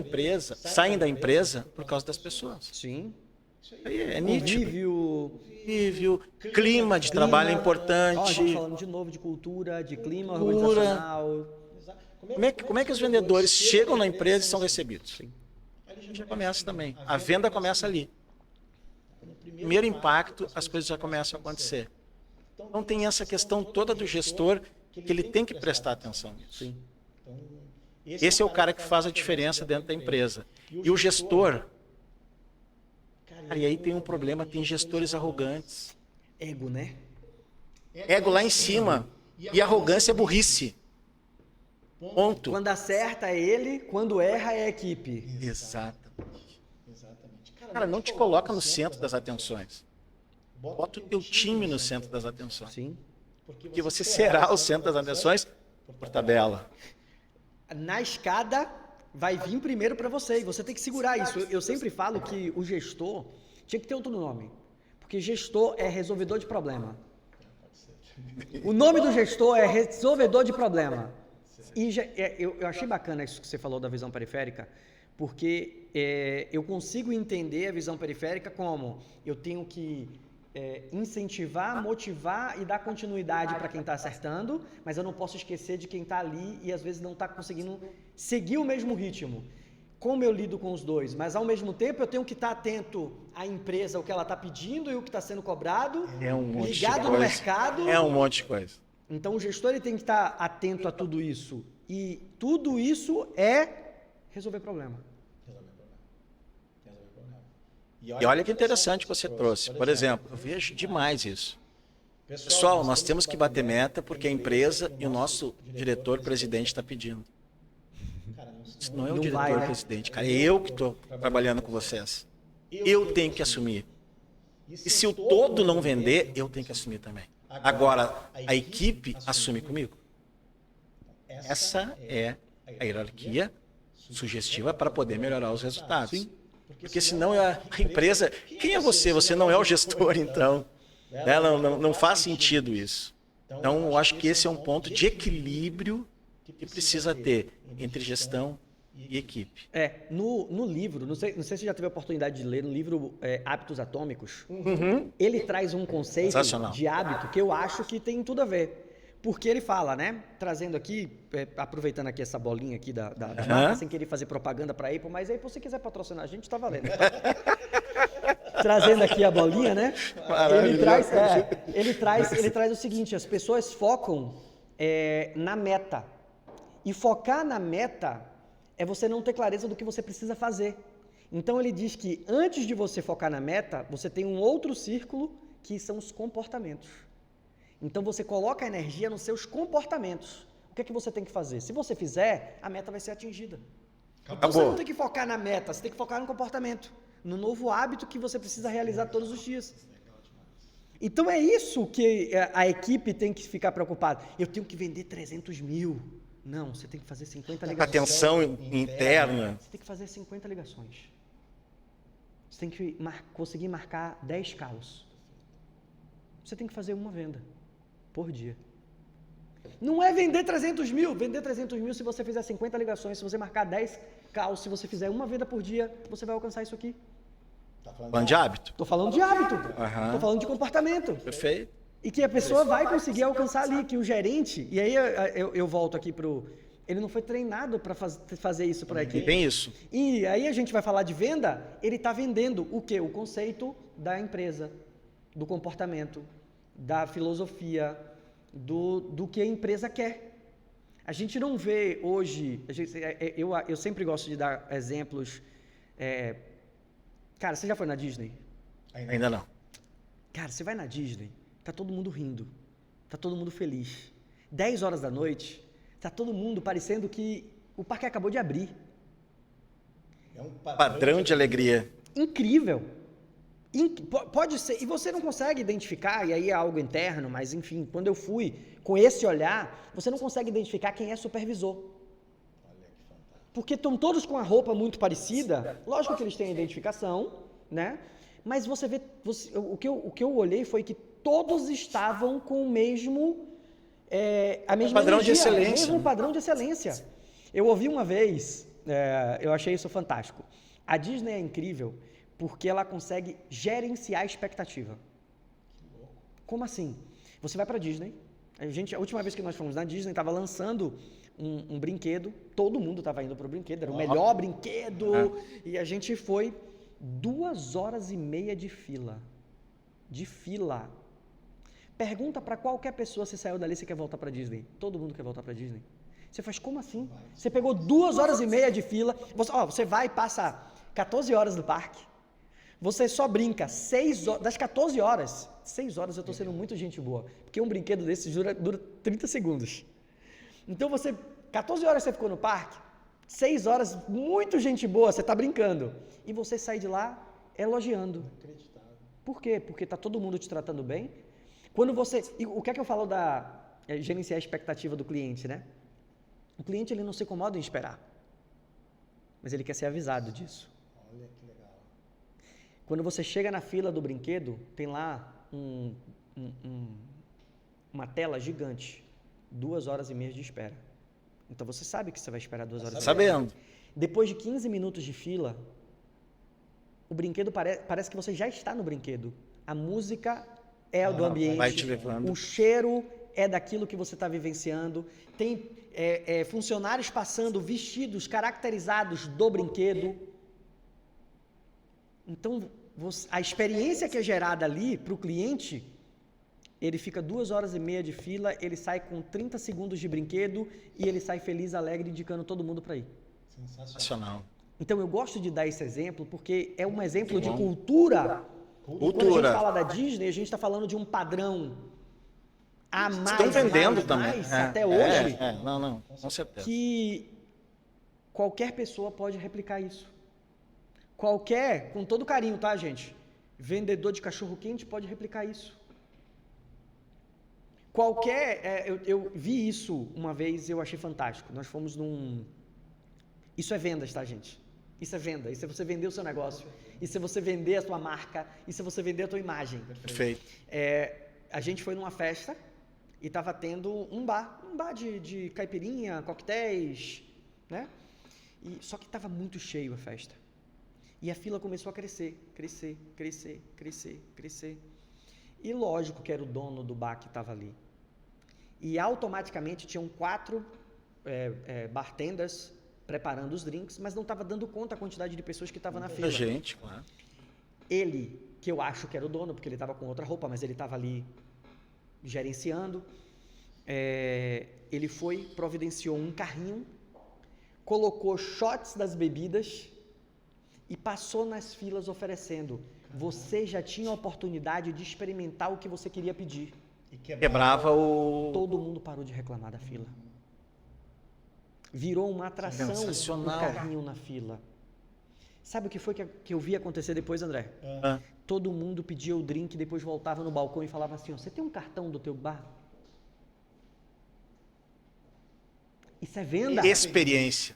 empresa por causa das pessoas. Sim. Isso aí é nítido. Convívio, clima de trabalho é Ó, a importante. gente falando de novo de cultura, de clima organizacional. Como é que os vendedores chegam na empresa e são recebidos? Sim. A gente já começa também. A venda começa ali. No primeiro impacto, as coisas já começam a acontecer. Então tem essa questão toda do gestor que ele tem que prestar atenção nisso. Sim. Esse é o cara que faz a diferença dentro da empresa. E o gestor, cara, e aí tem um problema, tem gestores arrogantes. Ego, né? Ego lá em cima. E arrogância é burrice. Ponto. Quando acerta é ele, quando erra é a equipe. Exatamente. Cara, não te coloca no centro das atenções. Bota o teu time no centro das atenções. Sim. Porque você será o centro das atenções por tabela. Na escada vai vir primeiro para você e você tem que segurar isso. Eu sempre falo que o gestor tinha que ter outro nome. Porque gestor é resolvedor de problema. O nome do gestor é resolvedor de problema. E eu achei bacana isso que você falou da visão periférica, porque eu consigo entender a visão periférica como eu tenho que incentivar, motivar e dar continuidade para quem está acertando, mas eu não posso esquecer de quem está ali e às vezes não está conseguindo seguir o mesmo ritmo. Como eu lido com os dois? Mas ao mesmo tempo eu tenho que estar atento à empresa, o que ela está pedindo e o que está sendo cobrado, ligado no mercado. É um monte de coisa. Então o gestor ele tem que estar atento a tudo isso. E tudo isso é resolver problema. E olha que interessante que você trouxe. Por exemplo, eu vejo demais isso. Pessoal, nós temos que bater meta porque a empresa e o nosso diretor-presidente está pedindo. Isso não é o diretor-presidente, cara. É eu que estou trabalhando com vocês. Eu tenho que assumir. E se o todo não vender, eu tenho que assumir também. Agora, a equipe assume comigo. Essa é a hierarquia sugestiva para poder melhorar os resultados. Sim. Porque senão a empresa... Quem é você? Você não é o gestor, então. Não faz sentido isso. Então, eu acho que esse é um ponto de equilíbrio que precisa ter entre gestão e equipe. No livro, não sei se você já teve a oportunidade de ler, no livro Hábitos Atômicos, ele traz um conceito de hábito que eu acho que tem tudo a ver. Porque ele fala, né? Trazendo aqui, aproveitando aqui essa bolinha aqui da marca, sem querer fazer propaganda para a Apple, mas Apple, se quiser patrocinar a gente, tá valendo. Trazendo aqui a bolinha, né? Ele traz o seguinte, as pessoas focam na meta. E focar na meta é você não ter clareza do que você precisa fazer. Então ele diz que antes de você focar na meta, você tem um outro círculo que são os comportamentos. Então você coloca a energia nos seus comportamentos. O que é que você tem que fazer? Se você fizer, a meta vai ser atingida. Então você não tem que focar na meta, você tem que focar no comportamento, no novo hábito que você precisa realizar todos os dias. Então é isso que a equipe tem que ficar preocupada. Eu tenho que vender 300 mil. Não, você tem que fazer 50 ligações. Atenção interna. Você tem que fazer 50 ligações. Você tem que conseguir marcar 10 calos. Você tem que fazer uma venda por dia. Não é vender 300 mil. Vender 300 mil se você fizer 50 ligações, se você marcar 10 calos, se você fizer uma venda por dia, você vai alcançar isso aqui. Tá falando de hábito? Estou falando de hábito. Estou falando de comportamento. Perfeito. E que a pessoa vai conseguir alcançar ali, que o gerente, e aí eu volto aqui ele não foi treinado para fazer isso para a equipe. Tem isso. E aí a gente vai falar de venda, ele está vendendo o quê? O conceito da empresa, do comportamento, da filosofia, do que a empresa quer. A gente não vê hoje, eu sempre gosto de dar exemplos. Cara, você já foi na Disney? Ainda não. Cara, você vai na Disney, tá todo mundo rindo, tá todo mundo feliz. 10 horas da noite, tá todo mundo parecendo que o parque acabou de abrir. É um padrão de alegria. Incrível. Pode ser, e você não consegue identificar, e aí é algo interno, mas enfim, quando eu fui com esse olhar, você não consegue identificar quem é supervisor. Porque estão todos com a roupa muito parecida, lógico que eles têm a identificação, né? Mas você vê, o que eu olhei foi que todos estavam com o mesmo, a mesma padrão energia, de excelência. o mesmo padrão de excelência. Eu ouvi uma vez, eu achei isso fantástico. A Disney é incrível porque ela consegue gerenciar a expectativa. Como assim? Você vai para a Disney, a última vez que nós fomos na Disney, estava lançando um brinquedo, todo mundo estava indo para o brinquedo, era o melhor brinquedo, e a gente foi 2 horas e meia de fila. Pergunta para qualquer pessoa se saiu dali e quer voltar para Disney. Todo mundo quer voltar para Disney. Você faz como assim? Você pegou 2 horas e meia de fila, você vai e passa 14 horas no parque, você só brinca 6 horas, das 14 horas, 6 horas eu estou sendo muito gente boa, porque um brinquedo desses dura 30 segundos. Então 14 horas você ficou no parque, 6 horas, muito gente boa, você está brincando. E você sai de lá elogiando. Por quê? Porque está todo mundo te tratando bem. O que é que eu falo da gerenciar a expectativa do cliente, né? O cliente ele não se incomoda em esperar, mas ele quer ser avisado disso. Olha que legal. Quando você chega na fila do brinquedo, tem lá uma tela gigante, 2 horas e meia de espera. Então você sabe que você vai esperar 2 horas. Sabendo. Depois de 15 minutos de fila, o brinquedo parece que você já está no brinquedo. A música é do ambiente, vai te levando. O cheiro é daquilo que você está vivenciando. Tem funcionários passando vestidos caracterizados do brinquedo. Então, a experiência que é gerada ali para o cliente, ele fica 2 horas e meia de fila, ele sai com 30 segundos de brinquedo e ele sai feliz, alegre, indicando todo mundo para ir. Sensacional. Então, eu gosto de dar esse exemplo porque é um exemplo de cultura. Quando a gente fala da Disney, a gente está falando de um padrão a mais, estão vendendo mais, também. mais, até hoje, Não, com certeza. que qualquer pessoa pode replicar isso. Com todo carinho, tá, gente? Vendedor de cachorro-quente pode replicar isso. Eu vi isso uma vez e eu achei fantástico. Nós fomos Isso é vendas, tá, gente? Isso é venda. Isso é você vender o seu negócio. Isso é você vender a sua marca. Isso é você vender a tua imagem. Perfeito. A gente foi numa festa e estava tendo um bar de caipirinha, coquetéis, né? Só que estava muito cheio a festa. E a fila começou a crescer. E lógico que era o dono do bar que estava ali. E automaticamente tinham 4 bartenders preparando os drinks, mas não estava dando conta a quantidade de pessoas que estava na fila. Gente, claro. Ele, que eu acho que era o dono, porque ele estava com outra roupa, mas ele estava ali gerenciando, ele providenciou um carrinho, colocou shots das bebidas e passou nas filas oferecendo. Você já tinha a oportunidade de experimentar o que você queria pedir. E quebrava o... Todo mundo parou de reclamar da fila. Virou uma atração o carrinho na fila. Sabe o que foi que eu vi acontecer depois, André? Todo mundo pedia o drink, depois voltava no balcão e falava assim, você tem um cartão do teu bar? Isso é venda. Experiência.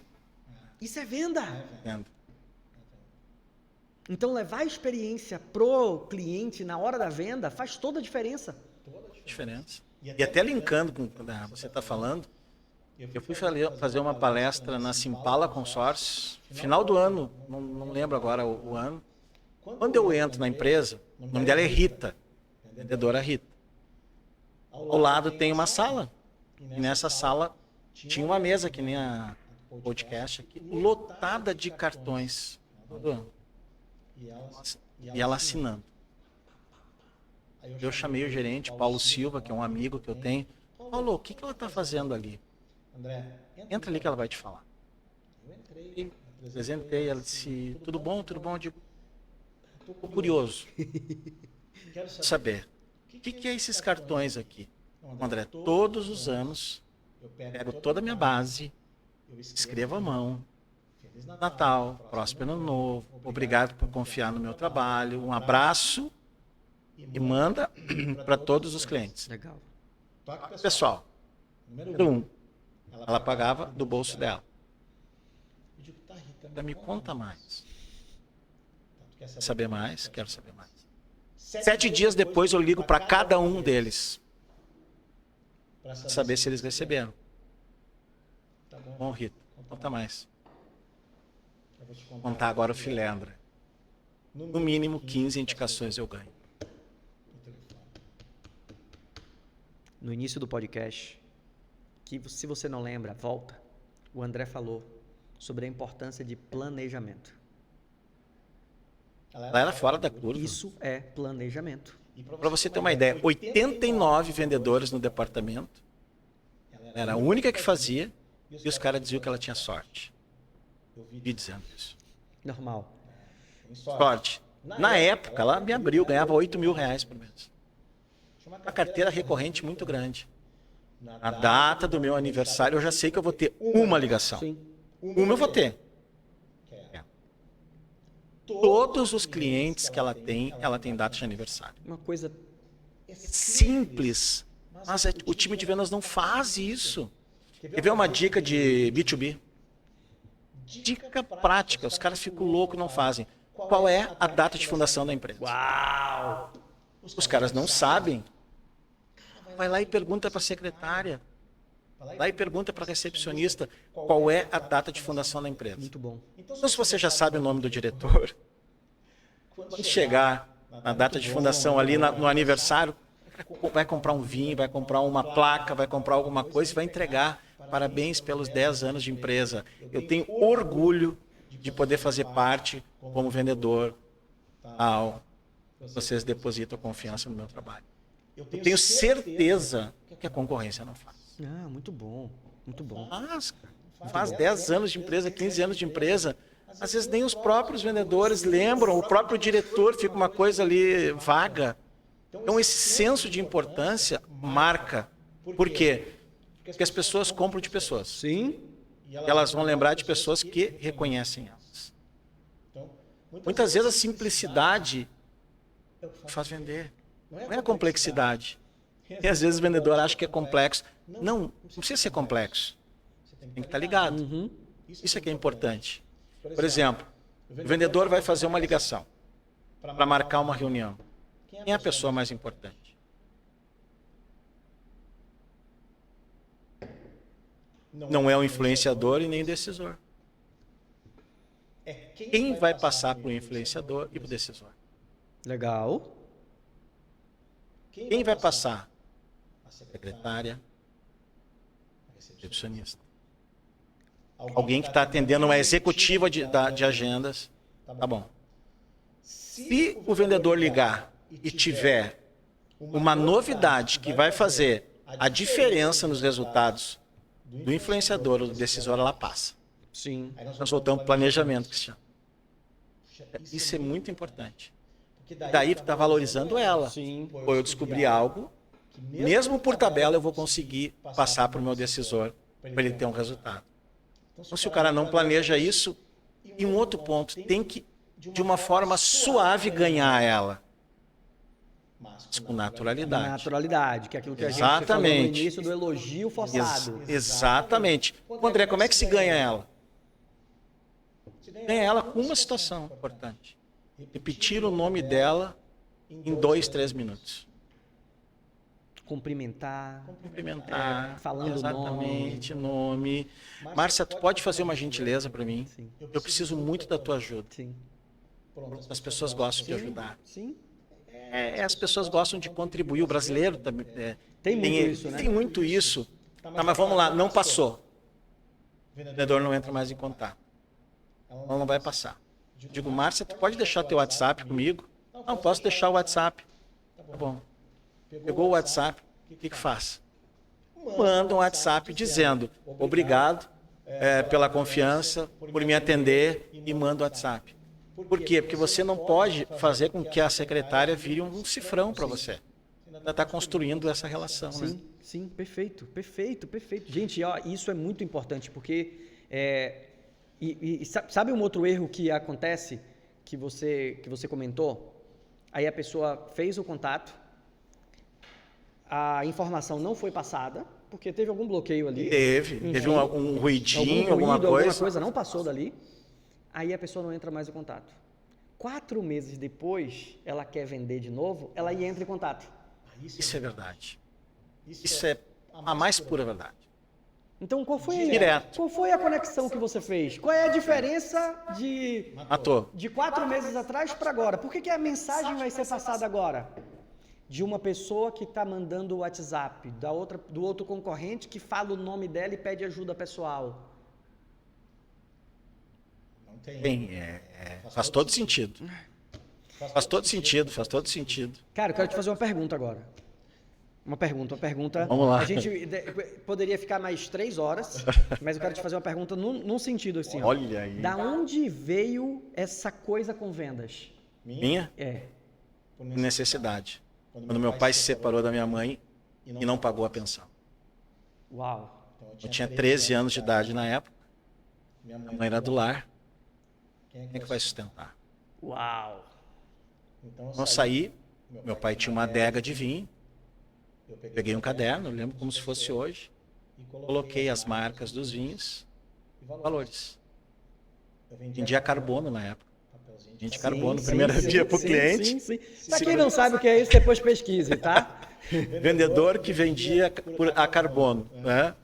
Isso é venda. Venda. Então, levar a experiência pro cliente na hora da venda faz toda a diferença. Diferença. E até linkando com o que você está falando, eu fui fazer uma palestra na Simpala Consórcios, final do ano, não lembro agora o ano. Quando eu entro na empresa, o nome dela é Rita, vendedora Rita. Ao lado tem uma sala, e nessa sala tinha uma mesa, que nem a podcast aqui, lotada de cartões todo ano. E ela assinando. Eu chamei o gerente, Paulo Silva, que é um amigo que eu tenho. Paulo, o que ela está fazendo ali? Entra ali que ela vai te falar. Eu apresentei, ela disse, tudo bom? Tudo bom? Eu digo, estou curioso. Saber, o que é esses cartões aqui? André, todos os anos, pego toda a minha base, escrevo à mão, Natal, próximo ano novo, obrigado por confiar no meu trabalho, um abraço e manda para todos os clientes. Legal. Pessoal, número 1, ela pagava do bolso dela. Me conta mais. Quer saber mais? Quero saber mais. 7 dias depois eu ligo para cada um deles, para saber se eles receberam. Bom, Rita, conta mais. Vou contar agora o filé, André. No mínimo 15 indicações eu ganho. No início do podcast, que se você não lembra, volta, o André falou sobre a importância de planejamento. Ela era fora da curva. Isso é planejamento. Para você ter uma ideia, 89 vendedores no departamento. Ela era a única que fazia e os caras diziam que ela tinha sorte. Vi dizendo isso. Normal. Sorte. Na época, ela me abriu, ganhava R$8.000 por mês. Uma carteira recorrente muito grande. Na data do meu aniversário, eu já sei que eu vou ter uma ligação. Sim. Uma eu vou ter. Todos os clientes que ela tem data de aniversário. Uma coisa Simples. Mas o time de vendas não faz isso. Quer ver uma dica de B2B? Dica prática. Os caras ficam loucos e não fazem. Qual é a data de fundação da empresa? Uau! Os caras não sabem. Vai lá e pergunta para a secretária. Vai lá e pergunta para a recepcionista qual é a data de fundação da empresa. Muito bom. Então, se você já sabe o nome do diretor, quando chegar na data de fundação ali no aniversário, vai comprar um vinho, vai comprar uma placa, vai comprar alguma coisa e vai entregar. Parabéns pelos 10 anos de empresa. Eu tenho orgulho de poder fazer parte como vendedor. Vocês depositam confiança no meu trabalho. Eu tenho certeza que a concorrência não faz. Ah, muito bom. Muito bom. Faz 10 anos de empresa, 15 anos de empresa. Às vezes nem os próprios vendedores lembram, o próprio diretor fica uma coisa ali vaga. Então esse senso de importância marca. Por quê? Porque as pessoas compram de pessoas. Sim. E elas vão lembrar de pessoas que reconhecem elas. Muitas vezes a simplicidade faz vender. Não é a complexidade. E às vezes o vendedor acha que é complexo. Não precisa ser complexo. Tem que estar ligado. Uhum. Isso é que é importante. Por exemplo, o vendedor vai fazer uma ligação para marcar uma reunião. Quem é a pessoa mais importante? Não é o influenciador e nem o decisor. Quem vai passar para o influenciador e para o decisor? Legal. Quem vai passar? A secretária, Recepcionista. Alguém que está atendendo uma executiva de agendas. Tá bom. Se o vendedor ligar e tiver uma novidade que vai fazer a diferença nos resultados do influenciador ou do decisor, ela passa. Sim. Nós voltamos para o planejamento, Cristiano. Isso é muito importante. Daí tu está valorizando ela. Sim. Ou eu descobri algo, mesmo por tabela eu vou conseguir passar para o meu decisor para ele ter um resultado. Então, se o cara não planeja isso, e um outro ponto, tem que, de uma forma suave, ganhar ela. Mas com naturalidade. Naturalidade, que é aquilo que a gente falou no início do elogio forçado. Exatamente. André, como é que se ganha ela? Ganha ela com uma situação importante. Repetir o nome dela em 2, 3 minutos. Cumprimentar. Falando exatamente nome. Márcia, tu pode fazer uma gentileza para mim? Sim. Eu preciso muito da tua ajuda. Sim. As pessoas gostam de ajudar. Sim. As pessoas gostam de contribuir. O brasileiro também tem muito isso, né? Tem muito isso. Tá, mas vamos lá, não passou. O vendedor não entra mais em contato. Ela não vai passar. Digo, Márcia, tu pode deixar teu WhatsApp comigo? Não, posso deixar o WhatsApp. Tá bom. Pegou o WhatsApp, o que faz? Manda um WhatsApp dizendo obrigado pela confiança, por me atender, e manda o WhatsApp. Por quê? Porque você não pode fazer com que a secretária vire um cifrão para você. Ainda está construindo essa relação, sim, né? Sim, perfeito. Gente, ó, isso é muito importante, porque sabe um outro erro que acontece, que você comentou? Aí a pessoa fez o contato, a informação não foi passada, porque teve algum bloqueio ali. Teve um ruidinho, alguma coisa não passou dali. Aí a pessoa não entra mais em contato. 4 meses depois, ela quer vender de novo, ela entra em contato. Isso é verdade. Isso é a mais pura verdade. Então, qual foi a conexão que você fez? Qual é a diferença de 4 meses atrás para agora? Por que a mensagem vai ser passada agora? De uma pessoa que está mandando o WhatsApp, do outro concorrente que fala o nome dela e pede ajuda pessoal. Faz todo sentido. Faz todo sentido. Cara, eu quero te fazer uma pergunta agora. Uma pergunta. Vamos lá. A gente poderia ficar mais 3 horas, mas eu quero te fazer uma pergunta num sentido assim. Olha aí. Da onde veio essa coisa com vendas? Minha? Necessidade. Quando meu pai se separou da minha mãe e não pagou a pensão. Uau. Eu tinha 13 anos de idade na época. Minha mãe era do lar. Quem é que vai sustentar? Uau. Então eu saí, meu pai tinha uma adega de vinho. Eu peguei um caderno, eu lembro como se fosse hoje. Coloquei as marcas dos vinhos e valores. Eu vendia carbono na época. Gente, carbono, primeira via para o cliente. Sim. Para quem não sabe o que é isso, depois pesquise, tá? Vendedor que vendia a carbono, né?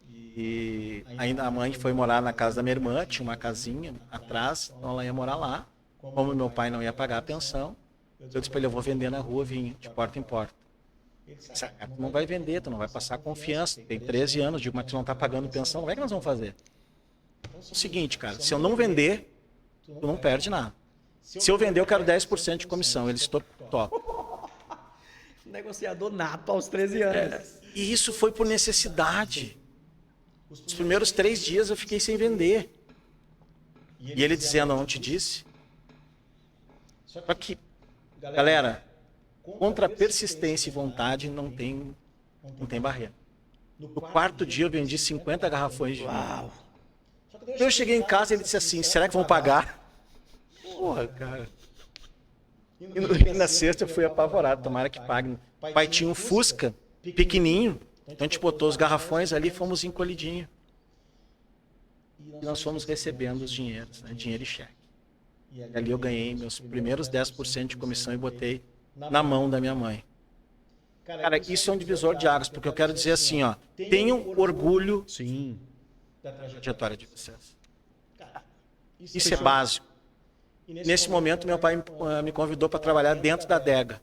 E ainda a mãe foi morar na casa da minha irmã, tinha uma casinha atrás, então ela ia morar lá. Como meu pai não ia pagar a pensão, eu disse para ele, eu vou vender na rua vinho, de porta em porta. Ele disse, tu não vai vender, tu não vai passar confiança, tem 13 anos, digo, mas tu não está pagando pensão, como é que nós vamos fazer? É o seguinte, cara, se eu não vender, tu não perde nada. Se eu vender, eu quero 10% de comissão. Eles topam. Negociador nato aos 13 anos. E isso foi por necessidade. Os primeiros 3 dias eu fiquei sem vender. E ele dizendo, não te disse? Só que, galera, contra persistência e vontade não tem barreira. No 4º dia eu vendi 50 garrafões de vinho. Uau. Eu cheguei em casa e ele disse assim, será que vão pagar? Porra, cara. E na sexta eu fui apavorado, tomara que pague. O pai tinha um Fusca pequenininho, então a gente botou os garrafões ali e fomos encolhidinho. E nós fomos recebendo os dinheiros, né? Dinheiro e cheque. E ali eu ganhei meus primeiros 10% de comissão e botei na mão da minha mãe. Cara, isso é um divisor de águas, porque eu quero dizer assim, ó, tenham orgulho da trajetória de vocês. Isso é básico. Nesse momento, meu pai me convidou para trabalhar dentro da adega.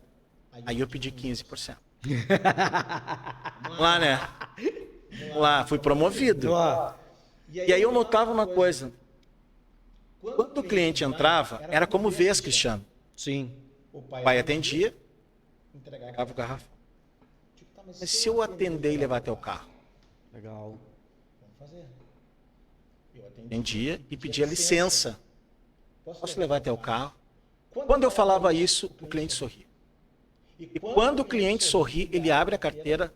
Aí eu pedi 15%. Lá, né? lá, fui promovido. E aí eu notava uma coisa. Quando o cliente entrava, era como vez, Cristiano. Sim. O pai atendia, entregava o garrafão. Mas se eu atender e levar até o carro? Legal. Atendia e pedia licença. Posso levar até o carro? Quando eu falava isso, o cliente sorria. E quando o cliente sorri, ele abre a carteira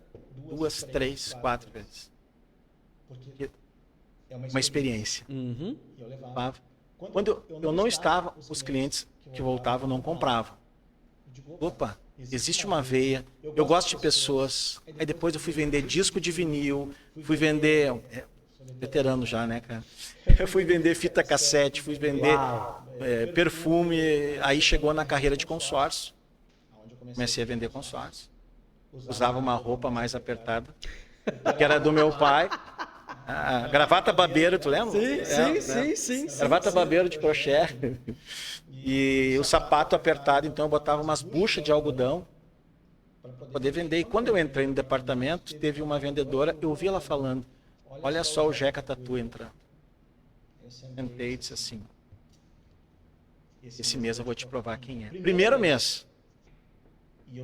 2, 3, 4 vezes. Porque é uma experiência. Uhum. Quando eu não estava, os clientes que voltavam não compravam. Opa, existe uma veia, eu gosto de pessoas. Aí depois eu fui vender disco de vinil, fui vender... veterano já, né, cara? Eu fui vender fita cassete, fui vender perfume, aí chegou na carreira de consórcio. Comecei a vender consórcio. Usava uma roupa mais apertada, que era do meu pai. A gravata babeiro, tu lembra? Sim. Gravata babeiro de crochê. E o sapato apertado, então eu botava umas buchas de algodão para poder vender. E quando eu entrei no departamento, teve uma vendedora, eu ouvi ela falando: olha só o Jeca Tatu entrando. Sentei e disse assim: esse mês eu vou te provar quem é. Primeiro mês,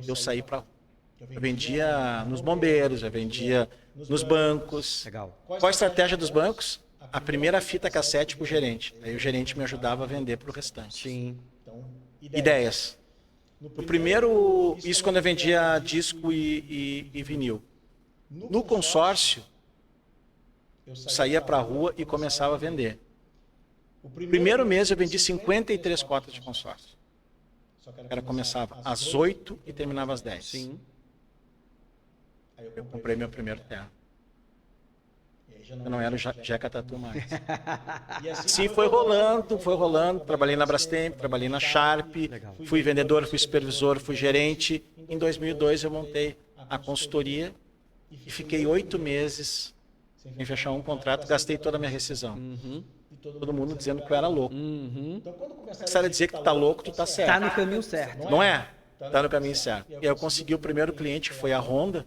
eu saí para... Eu vendia nos bombeiros, eu vendia nos bancos. Legal. Qual a estratégia dos bancos? A primeira fita cassete para o gerente. Aí o gerente me ajudava a vender para o restante. Sim. Ideias. No primeiro, isso quando eu vendia disco e vinil. No consórcio, eu saía para a rua e começava a vender. O primeiro mês eu vendi 53 cotas de consórcio. Era começava às 8 e terminava às 10. Sim. Eu comprei meu primeiro terno. Eu não era o Jeca Tatu mais. Sim, foi rolando. Trabalhei na Brastemp, trabalhei na Sharp, fui vendedor, fui supervisor, fui gerente. Em 2002 eu montei a consultoria e fiquei 8 meses sem fechar um contrato, gastei toda a minha rescisão. Uhum. Todo mundo dizendo que eu era louco. Uhum. Então, quando começaram a dizer que tu tá louco, tu tá certo. Tá no caminho certo. Não é? Tá no caminho certo. E aí eu consegui o primeiro cliente, que foi a Honda.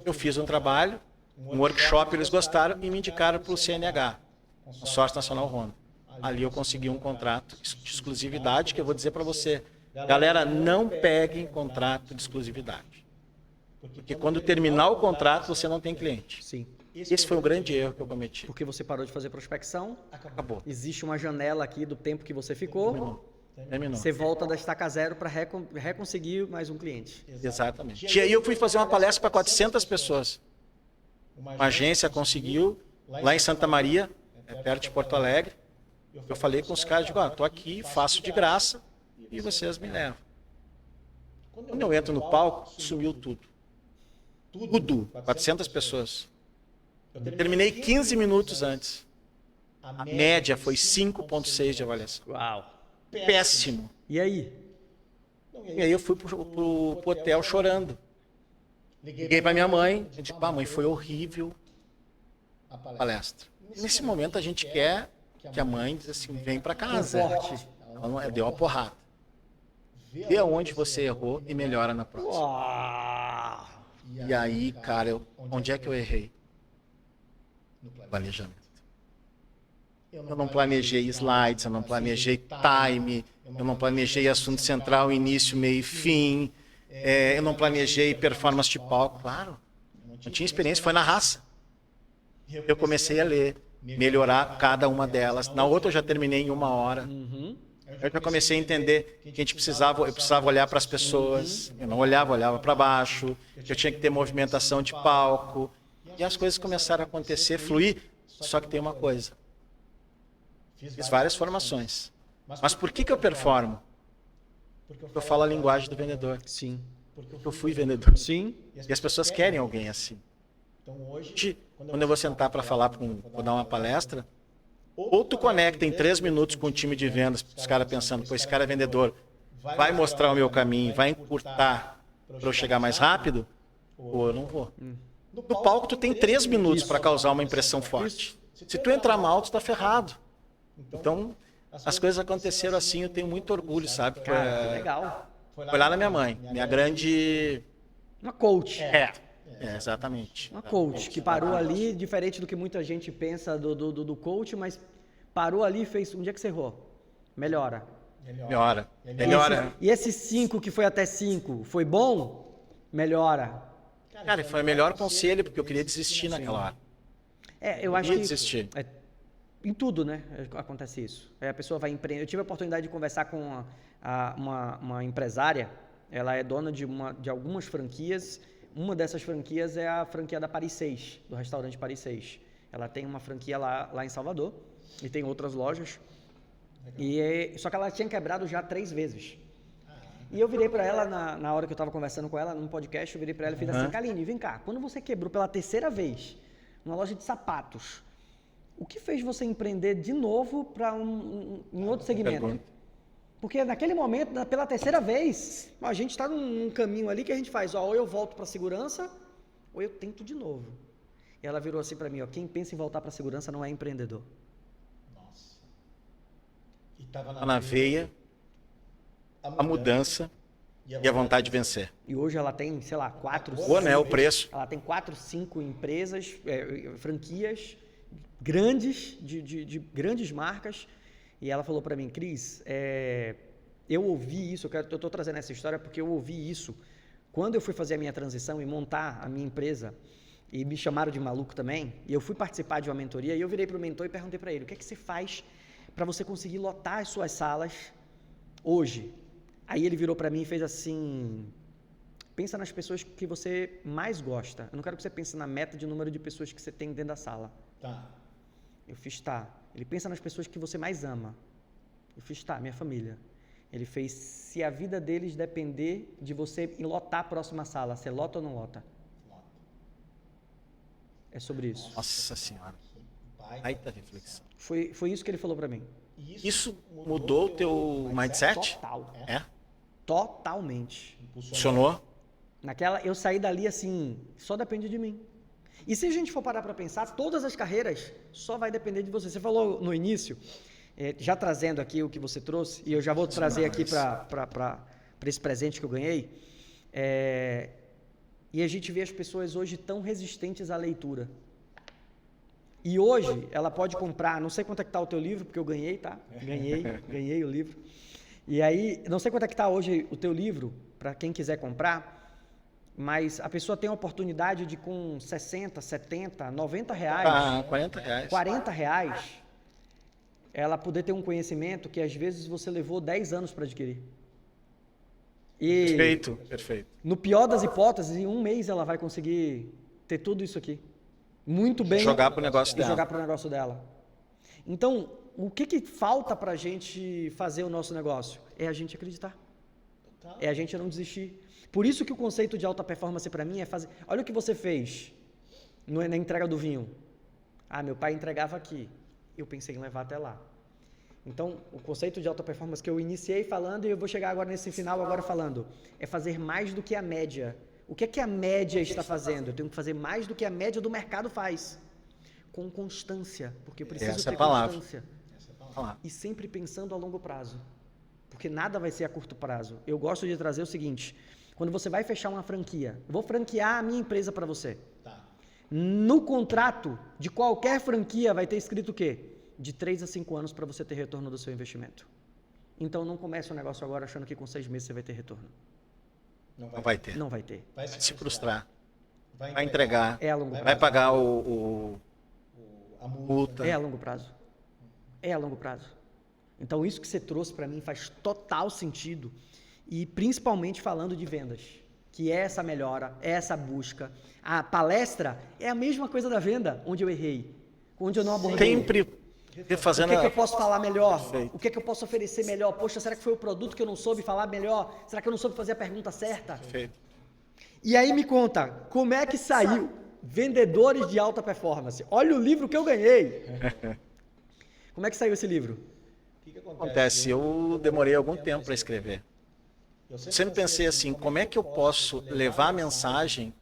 Eu fiz um trabalho, um workshop, eles gostaram e me indicaram para o CNH, Consórcio Nacional Honda. Ali eu consegui um contrato de exclusividade, que eu vou dizer para você, galera, não peguem contrato de exclusividade. Porque quando terminar o contrato, você não tem cliente. Sim. Esse foi um grande erro que eu cometi. Porque você parou de fazer prospecção. Acabou. Existe uma janela aqui do tempo que você ficou. Terminou. Você volta da estaca zero para reconseguir mais um cliente. Exatamente. E aí eu fui fazer uma palestra para 400 pessoas. Uma agência conseguiu, lá em Santa Maria, perto de Porto Alegre. Eu falei com os caras, digo, tô aqui, faço de graça e vocês me levam. Quando eu entro no palco, sumiu tudo. Tudo. 400 pessoas. Eu terminei 15 minutos antes. A média foi 5,6 de avaliação. Uau. Péssimo. E aí? E aí eu fui pro hotel chorando. Liguei para minha mãe e disse, mãe, foi horrível a palestra. E nesse momento a gente quer que a mãe diz assim, vem para casa. Ela deu uma porrada. Vê aonde você errou e melhora na próxima. Uau. E aí, cara, onde é que eu errei? No planejamento. Eu não planejei slides, eu não planejei time, eu não planejei assunto central, início, meio e fim, eu não planejei performance de palco, claro. Não tinha experiência, foi na raça. Eu comecei a ler, melhorar cada uma delas. Na outra eu já terminei em 1 hora. Eu já comecei a entender que eu precisava olhar para as pessoas, eu não olhava para baixo, que eu tinha que ter movimentação de palco. E as coisas começaram a acontecer, fluir, só que tem uma coisa. Fiz várias formações. Mas por que eu performo? Porque eu falo a linguagem do vendedor. Sim. Porque eu fui vendedor. Sim. E as pessoas querem alguém assim. Então hoje, quando eu vou sentar para falar, vou dar uma palestra, ou tu conecta em 3 minutos com o time de vendas, os caras pensando, esse cara é vendedor, vai mostrar o meu caminho, vai encurtar para eu chegar mais rápido, ou eu não vou. No palco tu tem 3 minutos para causar uma impressão forte. Se tu entrar mal, tu tá ferrado. Então, as coisas aconteceram assim, eu tenho muito orgulho, sabe? Cara, legal. Foi lá na minha mãe, minha grande... Uma coach. Exatamente. Uma coach que parou ali, diferente do que muita gente pensa do coach, mas parou ali e fez, onde é que você errou? Melhora. Melhora. Melhora. E esse 5 que foi até 5, foi bom? Melhora. Cara, foi o melhor conselho, porque eu queria desistir naquela hora. Eu acho que desistir. em tudo, né, acontece isso. Aí a pessoa vai empreender. Eu tive a oportunidade de conversar com uma empresária, ela é dona de algumas franquias. Uma dessas franquias é a franquia da Paris 6, do restaurante Paris 6. Ela tem uma franquia lá em Salvador e tem outras lojas. Só que ela tinha quebrado já 3 vezes. E eu virei para ela, na hora que eu estava conversando com ela, num podcast, eu virei para ela e fiz assim, Kaline, vem cá, quando você quebrou pela 3ª vez, numa loja de sapatos, o que fez você empreender de novo em outro segmento? Porque naquele momento, pela 3ª vez, a gente está num caminho ali que a gente faz, ou eu volto para a segurança, ou eu tento de novo. E ela virou assim para mim, quem pensa em voltar para a segurança não é empreendedor. Nossa. E tava na veia, a mudança e a vontade de vencer. E hoje ela tem, sei lá, 4, 5... Boa, né? O preço. Ela tem 4, 5 empresas, franquias grandes, de grandes marcas. E ela falou para mim, Cris, eu ouvi isso, eu estou trazendo essa história porque eu ouvi isso quando eu fui fazer a minha transição e montar a minha empresa, e me chamaram de maluco também, e eu fui participar de uma mentoria, e eu virei para o mentor e perguntei para ele, o que é que você faz para você conseguir lotar as suas salas hoje? Aí ele virou para mim e fez assim, pensa nas pessoas que você mais gosta, eu não quero que você pense na meta de número de pessoas que você tem dentro da sala. Tá. Eu fiz, tá. Ele pensa nas pessoas que você mais ama. Eu fiz, tá, minha família. Ele fez, se a vida deles depender de você lotar a próxima sala, você lota ou não lota? Lota. É sobre isso. Nossa Senhora. Baita reflexão. Foi isso que ele falou pra mim. Isso mudou o teu mindset? Total. Totalmente. Funcionou? Eu saí dali assim, só depende de mim. E se a gente for parar para pensar, todas as carreiras só vai depender de você. Você falou no início, já trazendo aqui o que você trouxe, e eu já vou trazer aqui para esse presente que eu ganhei, e a gente vê as pessoas hoje tão resistentes à leitura. E hoje ela pode comprar, não sei quanto é que está o teu livro, porque eu ganhei, tá? Ganhei o livro. E aí, não sei quanto é que está hoje o teu livro, para quem quiser comprar, mas a pessoa tem a oportunidade de com 60, 70, 90 reais, 40 reais. 40 reais, ela poder ter um conhecimento que às vezes você levou 10 anos para adquirir. E Perfeito. no pior das hipóteses, em 1 mês ela vai conseguir ter tudo isso aqui. Muito bem. Jogar para o negócio dela. Jogar para o negócio dela. Então, o que falta para a gente fazer o nosso negócio? É a gente acreditar. É a gente não desistir. Por isso que o conceito de alta performance para mim é fazer... Olha o que você fez na entrega do vinho. Meu pai entregava aqui. Eu pensei em levar até lá. Então, o conceito de alta performance que eu iniciei falando, e eu vou chegar agora nesse final agora falando, é fazer mais do que a média. O que é que a média está fazendo? Eu tenho que fazer mais do que a média do mercado faz. Com constância, porque eu preciso ter constância. E sempre pensando a longo prazo. Porque nada vai ser a curto prazo. Eu gosto de trazer o seguinte, quando você vai fechar uma franquia, eu vou franquear a minha empresa para você. Tá. No contrato de qualquer franquia vai ter escrito o quê? De 3 a 5 anos para você ter retorno do seu investimento. Então não comece o negócio agora achando que com 6 meses você vai ter retorno. Não vai ter. Não vai ter. Vai se frustrar. Vai entregar. É a longo prazo. Vai pagar a multa. É a longo prazo. É a longo prazo. Então isso que você trouxe para mim faz total sentido. E principalmente falando de vendas, que é essa melhora, é essa busca. A palestra é a mesma coisa da venda, onde eu errei, onde eu não abordei. Sempre refazendo. O que eu posso falar melhor? O que eu posso oferecer melhor? Poxa, será que foi o produto que eu não soube falar melhor? Será que eu não soube fazer a pergunta certa? Perfeito. E aí me conta, como é que saiu Vendedores de Alta Performance? Olha o livro que eu ganhei. Como é que saiu esse livro? O que Acontece, eu demorei algum tempo para escrever. Eu sempre pensei assim, como é que eu posso levar a mensagem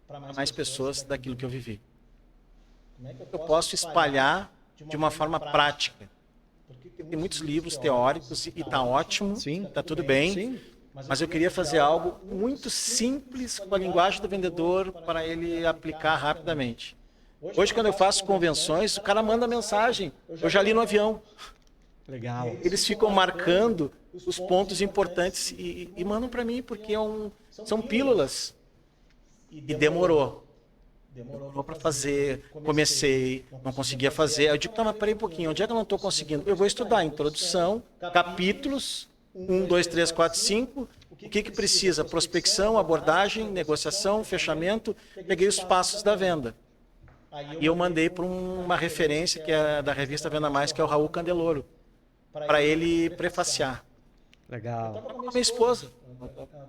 para mais pessoas daquilo que eu vivi? Como é que eu posso espalhar de uma forma prática? Tem muitos livros teóricos e está ótimo, está tudo bem, mas eu queria fazer algo muito simples com a linguagem do vendedor para ele aplicar rapidamente. Hoje, quando eu faço convenções, o cara manda mensagem, eu já li no avião. Legal. Eles ficam marcando os pontos importantes e mandam para mim, porque são pílulas. E demorou. Demorou para fazer, comecei, não conseguia fazer. Eu digo, tá, mas peraí um pouquinho, onde é que eu não estou conseguindo? Eu vou estudar introdução, capítulos, 1, 2, 3, 4, 5. O que precisa? Prospecção, abordagem, negociação, fechamento. Peguei os passos da venda. E eu mandei para uma referência que é da revista Venda Mais, que é o Raul Candeloro, para ele prefaciar. Legal. Com a minha esposa,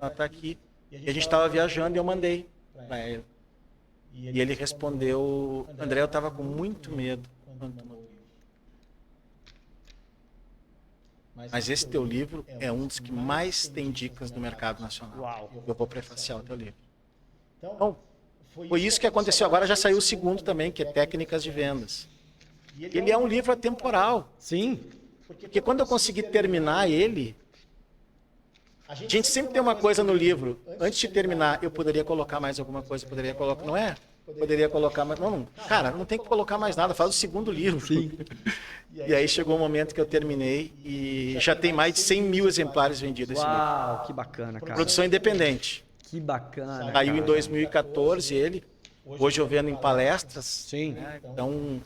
ela está aqui. E a gente estava viajando e eu mandei para ele. E ele respondeu, André, eu estava com muito medo. Mas esse teu livro é um dos que mais tem dicas no mercado nacional. Uau. Eu vou prefaciar o teu livro. Então, foi isso que aconteceu. Agora já saiu o segundo também, que é Técnicas de Vendas. Ele é um livro atemporal. Sim. Porque quando eu conseguir terminar ele, a gente sempre tem uma coisa no livro. Antes de terminar, eu poderia colocar mais alguma coisa, poderia colocar, não é? Poderia colocar mais. Não, cara, não tem que colocar mais nada, faz o segundo livro. Sim. E aí chegou o momento que eu terminei e já tem mais de 100 mil exemplares vendidos esse livro. Uau, que bacana, cara. Produção independente. Que bacana. Saiu em cara. 2014 ele. Hoje eu vendo em palestras. Sim. Então,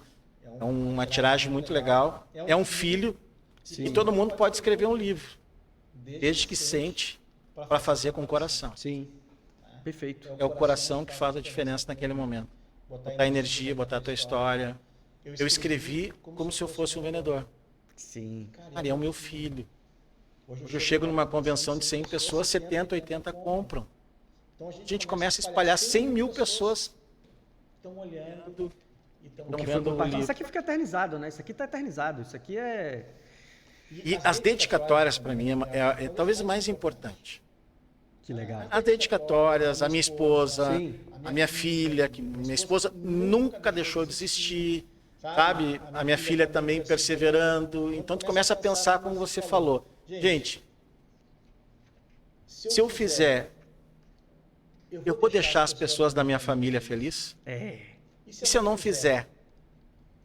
é uma tiragem muito legal. É um filho. Sim. E todo mundo pode escrever um livro, desde que sente para fazer com o coração. Sim. Perfeito. É o coração que faz a diferença naquele momento. Botar energia, botar a tua história. Eu escrevi como se eu fosse um vendedor. Sim. Cara, é o meu filho. Hoje eu chego numa convenção de 100 pessoas, 70, 80 compram. Então a gente começa a espalhar 100 mil pessoas. Estão olhando e estão vendo o livro. Isso aqui fica eternizado, né? Isso aqui está eternizado. Isso aqui é... E as dedicatórias, para mim, é talvez o mais importante. Que legal. As dedicatórias, a minha esposa, Sim. a minha filha, que minha esposa nunca deixou de existir, sabe? A minha filha também perseverando. Então, tu começa a pensar como você falou. Gente, se eu fizer, eu vou deixar as pessoas da minha família felizes? É. E se eu não fizer?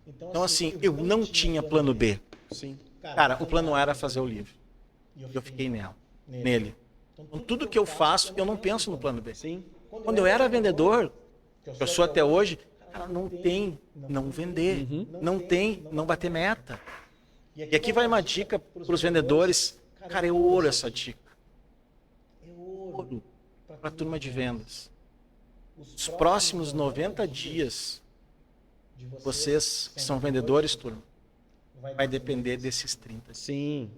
Então, assim, eu não tinha plano B. Sim. Cara, o plano A era fazer o livro. Eu fiquei nele. Então, tudo que eu faço, eu não penso no plano B. Sim. Quando eu era vendedor, que eu sou até hoje, cara, não tem não vender, não tem não bater meta. E aqui vai uma dica para os vendedores. Cara, é ouro essa dica. É ouro para a turma de vendas. Os próximos 90 dias, vocês que são vendedores, turma, vai depender desses 30. Sim.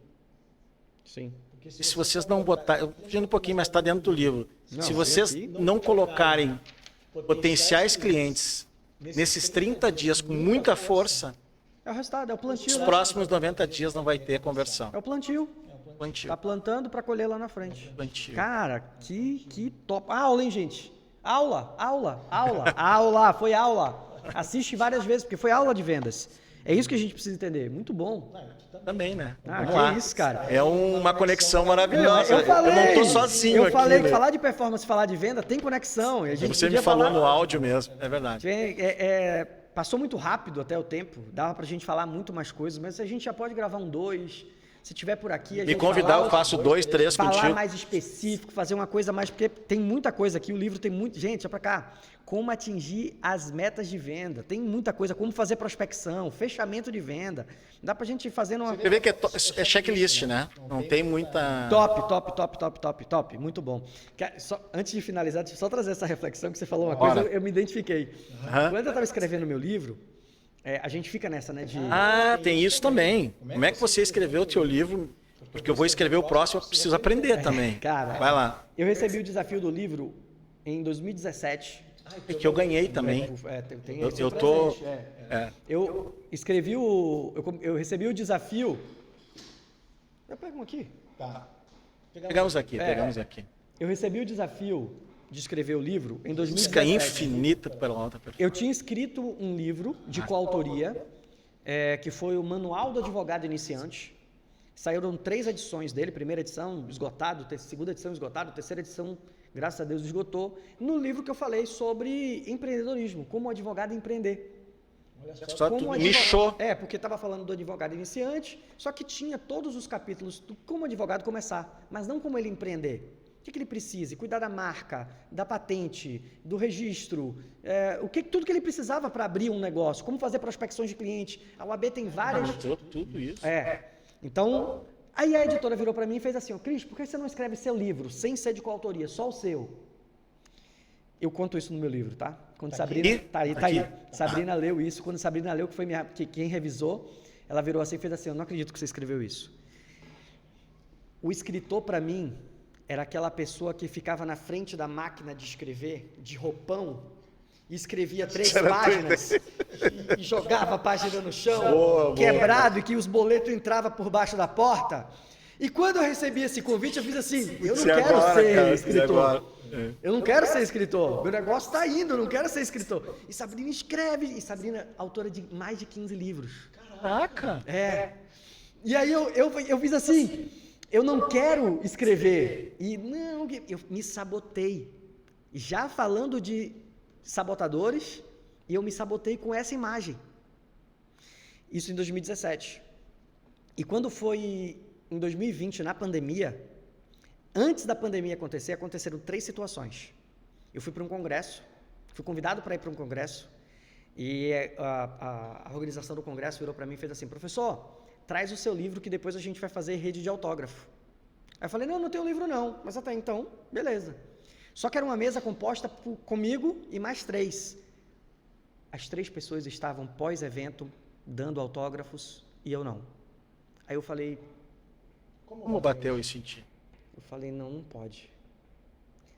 Sim. E se vocês não botarem, eu fugindo um pouquinho, mas está dentro do livro. Não, Se vocês aqui- não colocarem potenciais clientes nesses 30 dias com muita força, É o resultado, é o plantio. os Né? próximos 90 dias não vai ter conversão. É o plantio. Plantio. Tá plantando para colher lá na frente. Plantio. Cara, que top. Aula, hein, gente? Aula, aula, aula, aula, foi aula. Assiste várias vezes, porque foi aula de vendas. É isso que a gente precisa entender. Muito bom. Também, né? Ah, Vamos que lá. isso, cara. É uma conexão maravilhosa. Eu falei, não estou sozinho eu aqui. falei que né? falar de performance, falar de venda tem conexão. E a gente Você me podia falou falar- no áudio mesmo, é verdade. Passou muito rápido até o tempo, dava pra gente falar muito mais coisas, mas a gente já pode gravar um 2. Se tiver por aqui, a Me gente convidar, falar- eu faço 2, 3 falar contigo. mais específico, fazer uma coisa mais, porque tem muita coisa aqui, o livro tem muito, gente, olha pra cá, como atingir as metas de venda, tem muita coisa, como fazer prospecção, fechamento de venda, dá pra gente ir fazendo uma... Você vê que é checklist, né? Não tem muita... Top, muito bom. Antes de finalizar, deixa eu só trazer essa reflexão que você falou uma Bora. coisa, eu me identifiquei. Aham. Quando eu estava escrevendo meu livro, a gente fica nessa, né, de... Ah, tem isso também. Como é que você escreveu o teu livro? Porque eu vou escrever o próximo, eu preciso aprender também. Cara, Vai lá. eu recebi o desafio do livro em 2017. É que eu ganhei também. Eu tô... É. Eu escrevi eu recebi o desafio... Eu pego um aqui. Tá. Pegamos aqui. Eu recebi o desafio de escrever o livro em Música 2017. infinita pela alta perfeição. Eu tinha escrito um livro de coautoria, que foi o Manual do Advogado Iniciante, Saíram 3 edições dele, primeira edição esgotado, segunda edição esgotado, terceira edição, graças a Deus, esgotou. No livro que eu falei sobre empreendedorismo, como o advogado empreender. Olha Só Como tu o nichou. porque estava falando do advogado iniciante, só que tinha todos os capítulos do como o advogado começar, mas não como ele empreender. O que ele precisa? Cuidar da marca, da patente, do registro, tudo que ele precisava para abrir um negócio, como fazer prospecções de cliente. A UAB tem várias... Tudo isso. Então, aí a editora virou para mim e fez assim, Cris, por que você não escreve seu livro, sem ser de coautoria, só o seu? Eu conto isso no meu livro, tá? Quando Tá Sabrina... aqui? Tá aí. Sabrina leu isso, quando Sabrina leu, que foi quem revisou, ela virou assim e fez assim, eu não acredito que você escreveu isso. O escritor, para mim, era aquela pessoa que ficava na frente da máquina de escrever, de roupão, e escrevia 3 páginas e jogava a página no chão, quebrado, e que os boletos entravam por baixo da porta. E quando eu recebi esse convite, eu fiz assim, eu não quero ser escritor. Eu não quero ser escritor. Meu negócio está indo, eu não quero ser escritor. E Sabrina escreve, e Sabrina, autora de mais de 15 livros. Caraca! E aí eu fiz assim, eu não quero escrever. E não, eu me sabotei. Já falando de sabotadores, e eu me sabotei com essa imagem. Isso em 2017. E quando foi em 2020, na pandemia, antes da pandemia acontecer, aconteceram 3 situações. Eu fui para um congresso, fui convidado para ir para um congresso, e a organização do congresso virou para mim e fez assim, professor, traz o seu livro que depois a gente vai fazer rede de autógrafo. Aí eu falei, não tenho livro não, mas até então, beleza. Só que era uma mesa composta comigo e mais 3. As 3 pessoas estavam pós-evento, dando autógrafos, e eu não. Aí eu falei... Como bateu isso em ti? Eu falei, não pode.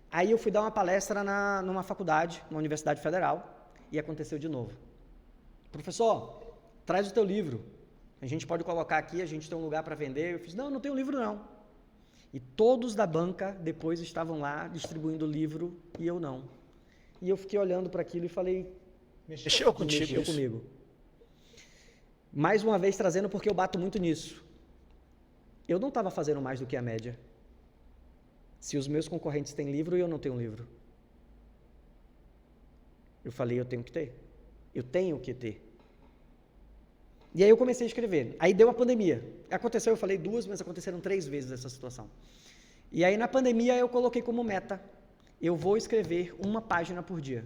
Aí eu fui dar uma palestra numa faculdade, numa universidade federal, e aconteceu de novo. Professor, traz o teu livro. A gente pode colocar aqui, a gente tem um lugar para vender. Eu fiz, não tenho livro não. E todos da banca depois estavam lá distribuindo o livro e eu não. E eu fiquei olhando para aquilo e falei... Mexeu contigo Mexeu isso? comigo. Mais uma vez trazendo porque eu bato muito nisso. Eu não estava fazendo mais do que a média. Se os meus concorrentes têm livro e eu não tenho livro. Eu falei, eu tenho que ter. Eu tenho que ter. E aí eu comecei a escrever. Aí deu a pandemia. Aconteceu, eu falei 2, mas aconteceram 3 vezes essa situação. E aí na pandemia eu coloquei como meta, eu vou escrever 1 página por dia.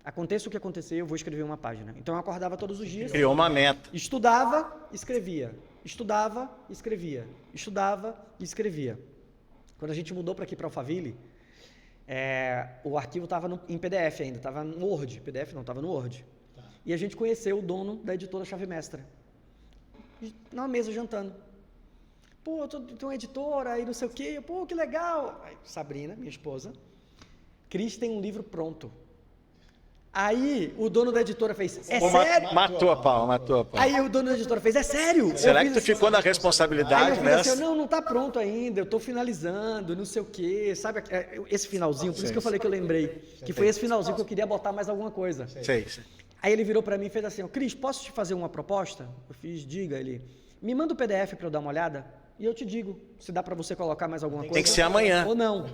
Aconteça o que acontecer, eu vou escrever 1 página. Então eu acordava todos os dias. Criou uma meta. Estudava, escrevia. Estudava, escrevia. Estudava, escrevia. Quando a gente mudou para aqui, para Alphaville, o arquivo estava em PDF ainda, estava no Word. PDF não, estava no Word. E a gente conheceu o dono da editora Chave Mestra. Na mesa, jantando. Pô, eu tenho uma editora e não sei o quê. Pô, que legal. Aí, Sabrina, minha esposa. Cris tem um livro pronto. Aí o dono da editora fez, sério? Matou a pau. Aí o dono da editora fez, é sério? Será que tu assim, ficou na Aí responsabilidade eu fiz nessa? assim, não tá pronto ainda, eu tô finalizando, não sei o quê, sabe? Esse finalzinho, por isso que eu falei que eu lembrei, que foi esse finalzinho que eu queria botar mais alguma coisa. Sei. Aí ele virou pra mim e fez assim, Cris, posso te fazer uma proposta? Eu fiz, diga, ele, me manda o PDF pra eu dar uma olhada e eu te digo se dá pra você colocar mais alguma coisa. Tem que ser amanhã. Ou não.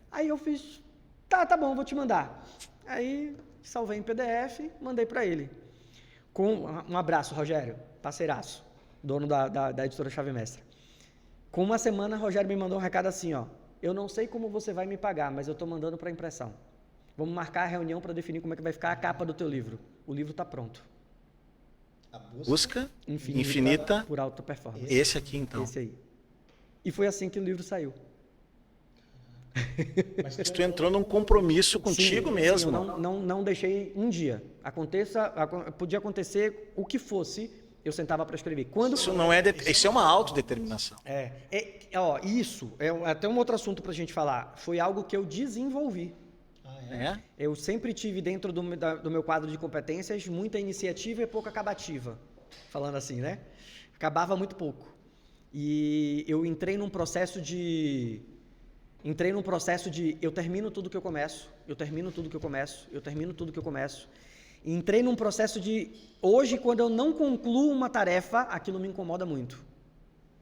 Aí eu fiz, tá bom, vou te mandar. Aí salvei em PDF, mandei pra ele. Com um abraço, Rogério, parceiraço, dono da editora Chave Mestra. Com uma semana, Rogério me mandou um recado assim, ó, eu não sei como você vai me pagar, mas eu tô mandando pra impressão. Vamos marcar a reunião para definir como é que vai ficar a capa do teu livro. O livro está pronto. A Busca infinita. Por alta performance. Esse aqui, então. Esse aí. E foi assim que o livro saiu. Mas tu entrou num compromisso contigo mesmo. Sim, eu não deixei um dia. Podia acontecer o que fosse, eu sentava para escrever. Isso é uma autodeterminação. Isso é até um outro assunto para a gente falar. Foi algo que eu desenvolvi. Eu sempre tive dentro do meu quadro de competências muita iniciativa e pouca acabativa. Falando assim, né? Acabava muito pouco. E eu entrei num processo de eu termino tudo que eu começo, eu termino tudo que eu começo, eu termino tudo que eu começo. E entrei num processo de, hoje, quando eu não concluo uma tarefa, aquilo me incomoda muito.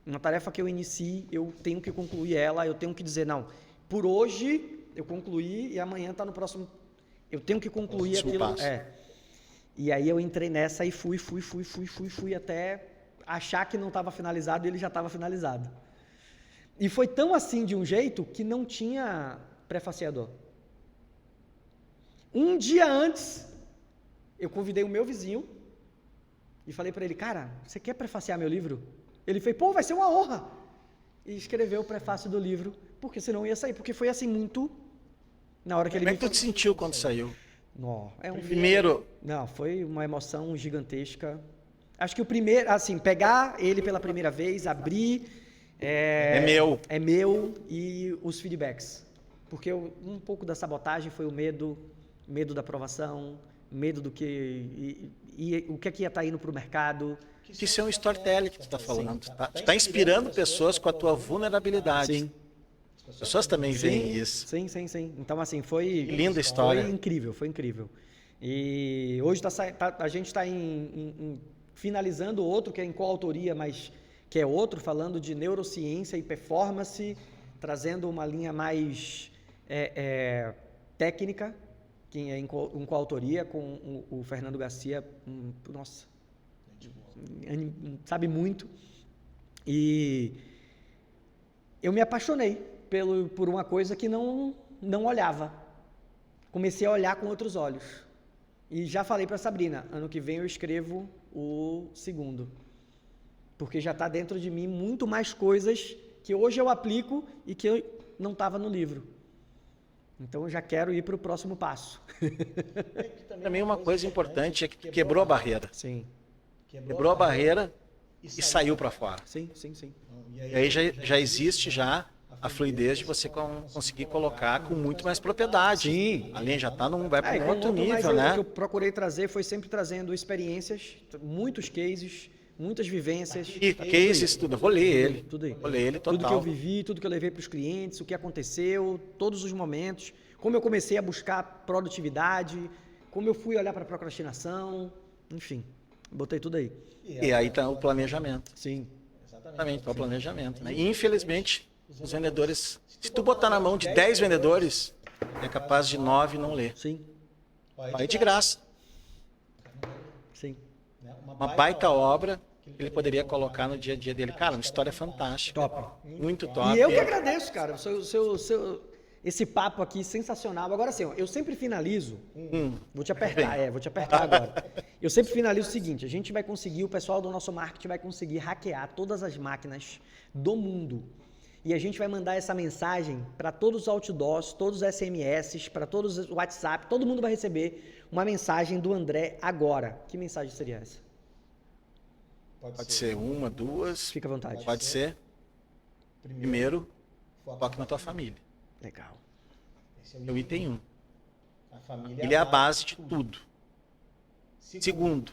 Uma tarefa que eu inicie, eu tenho que concluir ela, eu tenho que dizer, não, por hoje eu concluí e amanhã está no próximo. Eu tenho que concluir Próximo aquilo. passo. E aí eu entrei nessa e fui até achar que não estava finalizado e ele já estava finalizado. E foi tão assim de um jeito que não tinha prefaciador. Um dia antes, eu convidei o meu vizinho e falei para ele, cara, você quer prefaciar meu livro? Ele fez, pô, vai ser uma honra. E escreveu o prefácio do livro, porque senão ia sair, porque foi assim muito na hora que ele Como é que tu te sentiu quando saiu? Não, Primeiro, Não, foi uma emoção gigantesca. Acho que o primeiro, assim, pegar ele pela primeira vez, abrir, é meu. é meu e os feedbacks. Porque um pouco da sabotagem foi o medo da aprovação, medo do que e o que é que ia estar indo para o mercado. Que isso é um storytelling que tu está falando. Tu tá inspirando pessoas com a tua vulnerabilidade. Sim. As pessoas também veem isso. Sim. Então, assim, foi... Que linda história. Foi incrível. E hoje a gente está finalizando outro, que é em coautoria, mas que é outro, falando de neurociência e performance, trazendo uma linha mais técnica, que é em coautoria com o Fernando Garcia. Nossa, sabe muito. E eu me apaixonei por uma coisa que não olhava. Comecei a olhar com outros olhos. E já falei para a Sabrina, ano que vem eu escrevo o segundo. Porque já está dentro de mim muito mais coisas que hoje eu aplico e que eu não estava no livro. Então eu já quero ir para o próximo passo. Também uma coisa importante é que tu quebrou a barreira. Sim. Quebrou a barreira e saiu para fora. Sim. E aí já existe já a fluidez de você conseguir colocar com muito mais propriedade. Sim. Além já vai para um outro quanto mais nível, né? O que eu procurei trazer foi sempre trazendo experiências, muitos cases, muitas vivências. E cases, tudo. Eu vou ler ele. Tudo aí. Vou ler ele total. Tudo que eu vivi, tudo que eu levei para os clientes, o que aconteceu, todos os momentos, como eu comecei a buscar produtividade, como eu fui olhar para a procrastinação, enfim, botei tudo aí. E aí está o planejamento. Sim. Exatamente, para o planejamento. Né? E infelizmente, os vendedores, se tu botar na mão de 10 vendedores, é capaz de 9 não ler. Sim. Vai de graça. Sim. Uma baita obra que ele poderia colocar no dia a dia dele. Cara, uma história fantástica. Top. Muito top. E eu que agradeço, cara, esse papo aqui sensacional. Agora assim, ó, eu sempre finalizo, vou te apertar agora. Eu sempre finalizo o seguinte, a gente vai conseguir, o pessoal do nosso marketing vai conseguir hackear todas as máquinas do mundo. E a gente vai mandar essa mensagem para todos os outdoors, todos os SMS, para todos os WhatsApp, todo mundo vai receber uma mensagem do André agora. Que mensagem seria essa? Pode ser uma, duas. Fica à vontade. Pode ser. Primeiro, foque na tua família. Legal. É o item 1. Ele é a base de tudo. Segundo,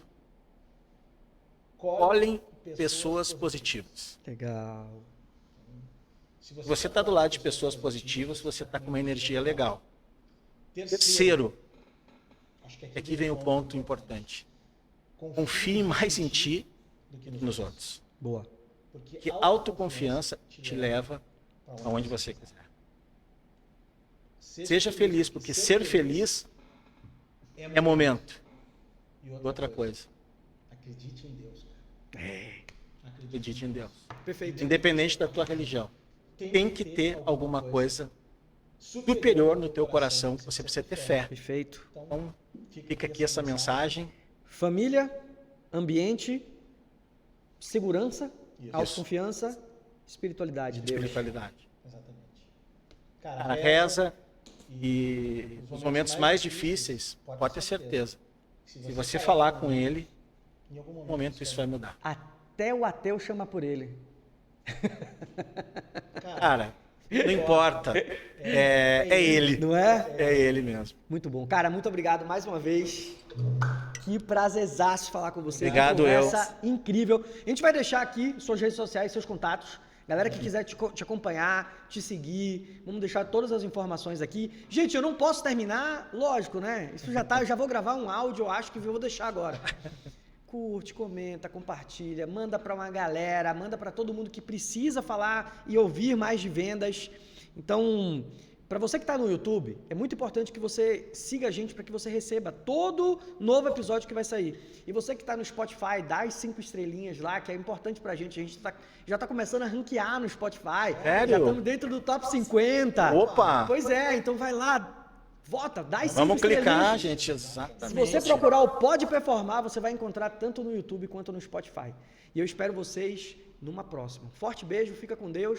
colhem pessoas positivas. Legal. Se você está do lado de pessoas positivas, você está com uma energia legal. Terceiro, aqui vem o ponto importante. Confie mais em ti do que nos outros. Boa. Porque autoconfiança te leva aonde você quiser. Seja feliz, porque ser feliz é momento. Outra coisa. Acredite em Deus. Acredite em Deus. Perfeito. Independente da tua religião. Tem que ter alguma coisa superior no teu coração que você precisa ter fé. Perfeito. Então, fica aqui essa mensagem. Família, ambiente, segurança, autoconfiança, espiritualidade. Deus. Espiritualidade. Exatamente. Cara, reza e nos momentos mais difíceis, pode ter certeza. Se você falar com ele, em algum momento isso vai mudar. Até o ateu chama por ele. Cara, não importa. É ele. Não é? É ele mesmo. Muito bom. Cara, muito obrigado mais uma vez. Que prazerzaço falar com você. Obrigado, que conversa incrível. A gente vai deixar aqui suas redes sociais, seus contatos. Galera que quiser te acompanhar, te seguir, vamos deixar todas as informações aqui. Gente, eu não posso terminar, lógico, né? Isso já tá, eu já vou gravar um áudio, eu acho que eu vou deixar agora. curte, comenta, compartilha, manda para uma galera, manda para todo mundo que precisa falar e ouvir mais de vendas. Então, para você que está no YouTube, é muito importante que você siga a gente para que você receba todo novo episódio que vai sair. E você que está no Spotify, dá as 5 estrelinhas lá, que é importante para a gente. Já está começando a ranquear no Spotify. Sério? Já estamos dentro do top 50. Opa! Pois é, então vai lá. Vota, dá as 5 Vamos estrelinhas. clicar, gente, Se exatamente. você procurar o Pode Performar, você vai encontrar tanto no YouTube quanto no Spotify. E eu espero vocês numa próxima. Forte beijo, fica com Deus.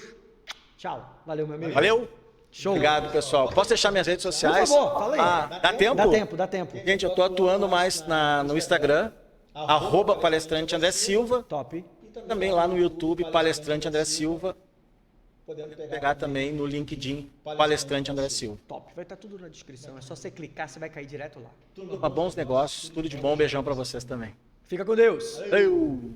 Tchau. Valeu, meu amigo. Valeu? Show. Obrigado, pessoal. Posso deixar minhas redes sociais? Por favor, fala aí. Ah, dá tempo? Dá tempo. Gente, eu tô atuando mais no Instagram, @palestrante André Silva. Top. Também lá no YouTube, Palestrante André Silva. Podendo Pegar também no LinkedIn, Palestrante André Silva. Top. Vai estar tudo na descrição. É só você clicar, você vai cair direto lá. Bons negócios, tudo de bom. Beijão pra vocês também. Fica com Deus. Eu.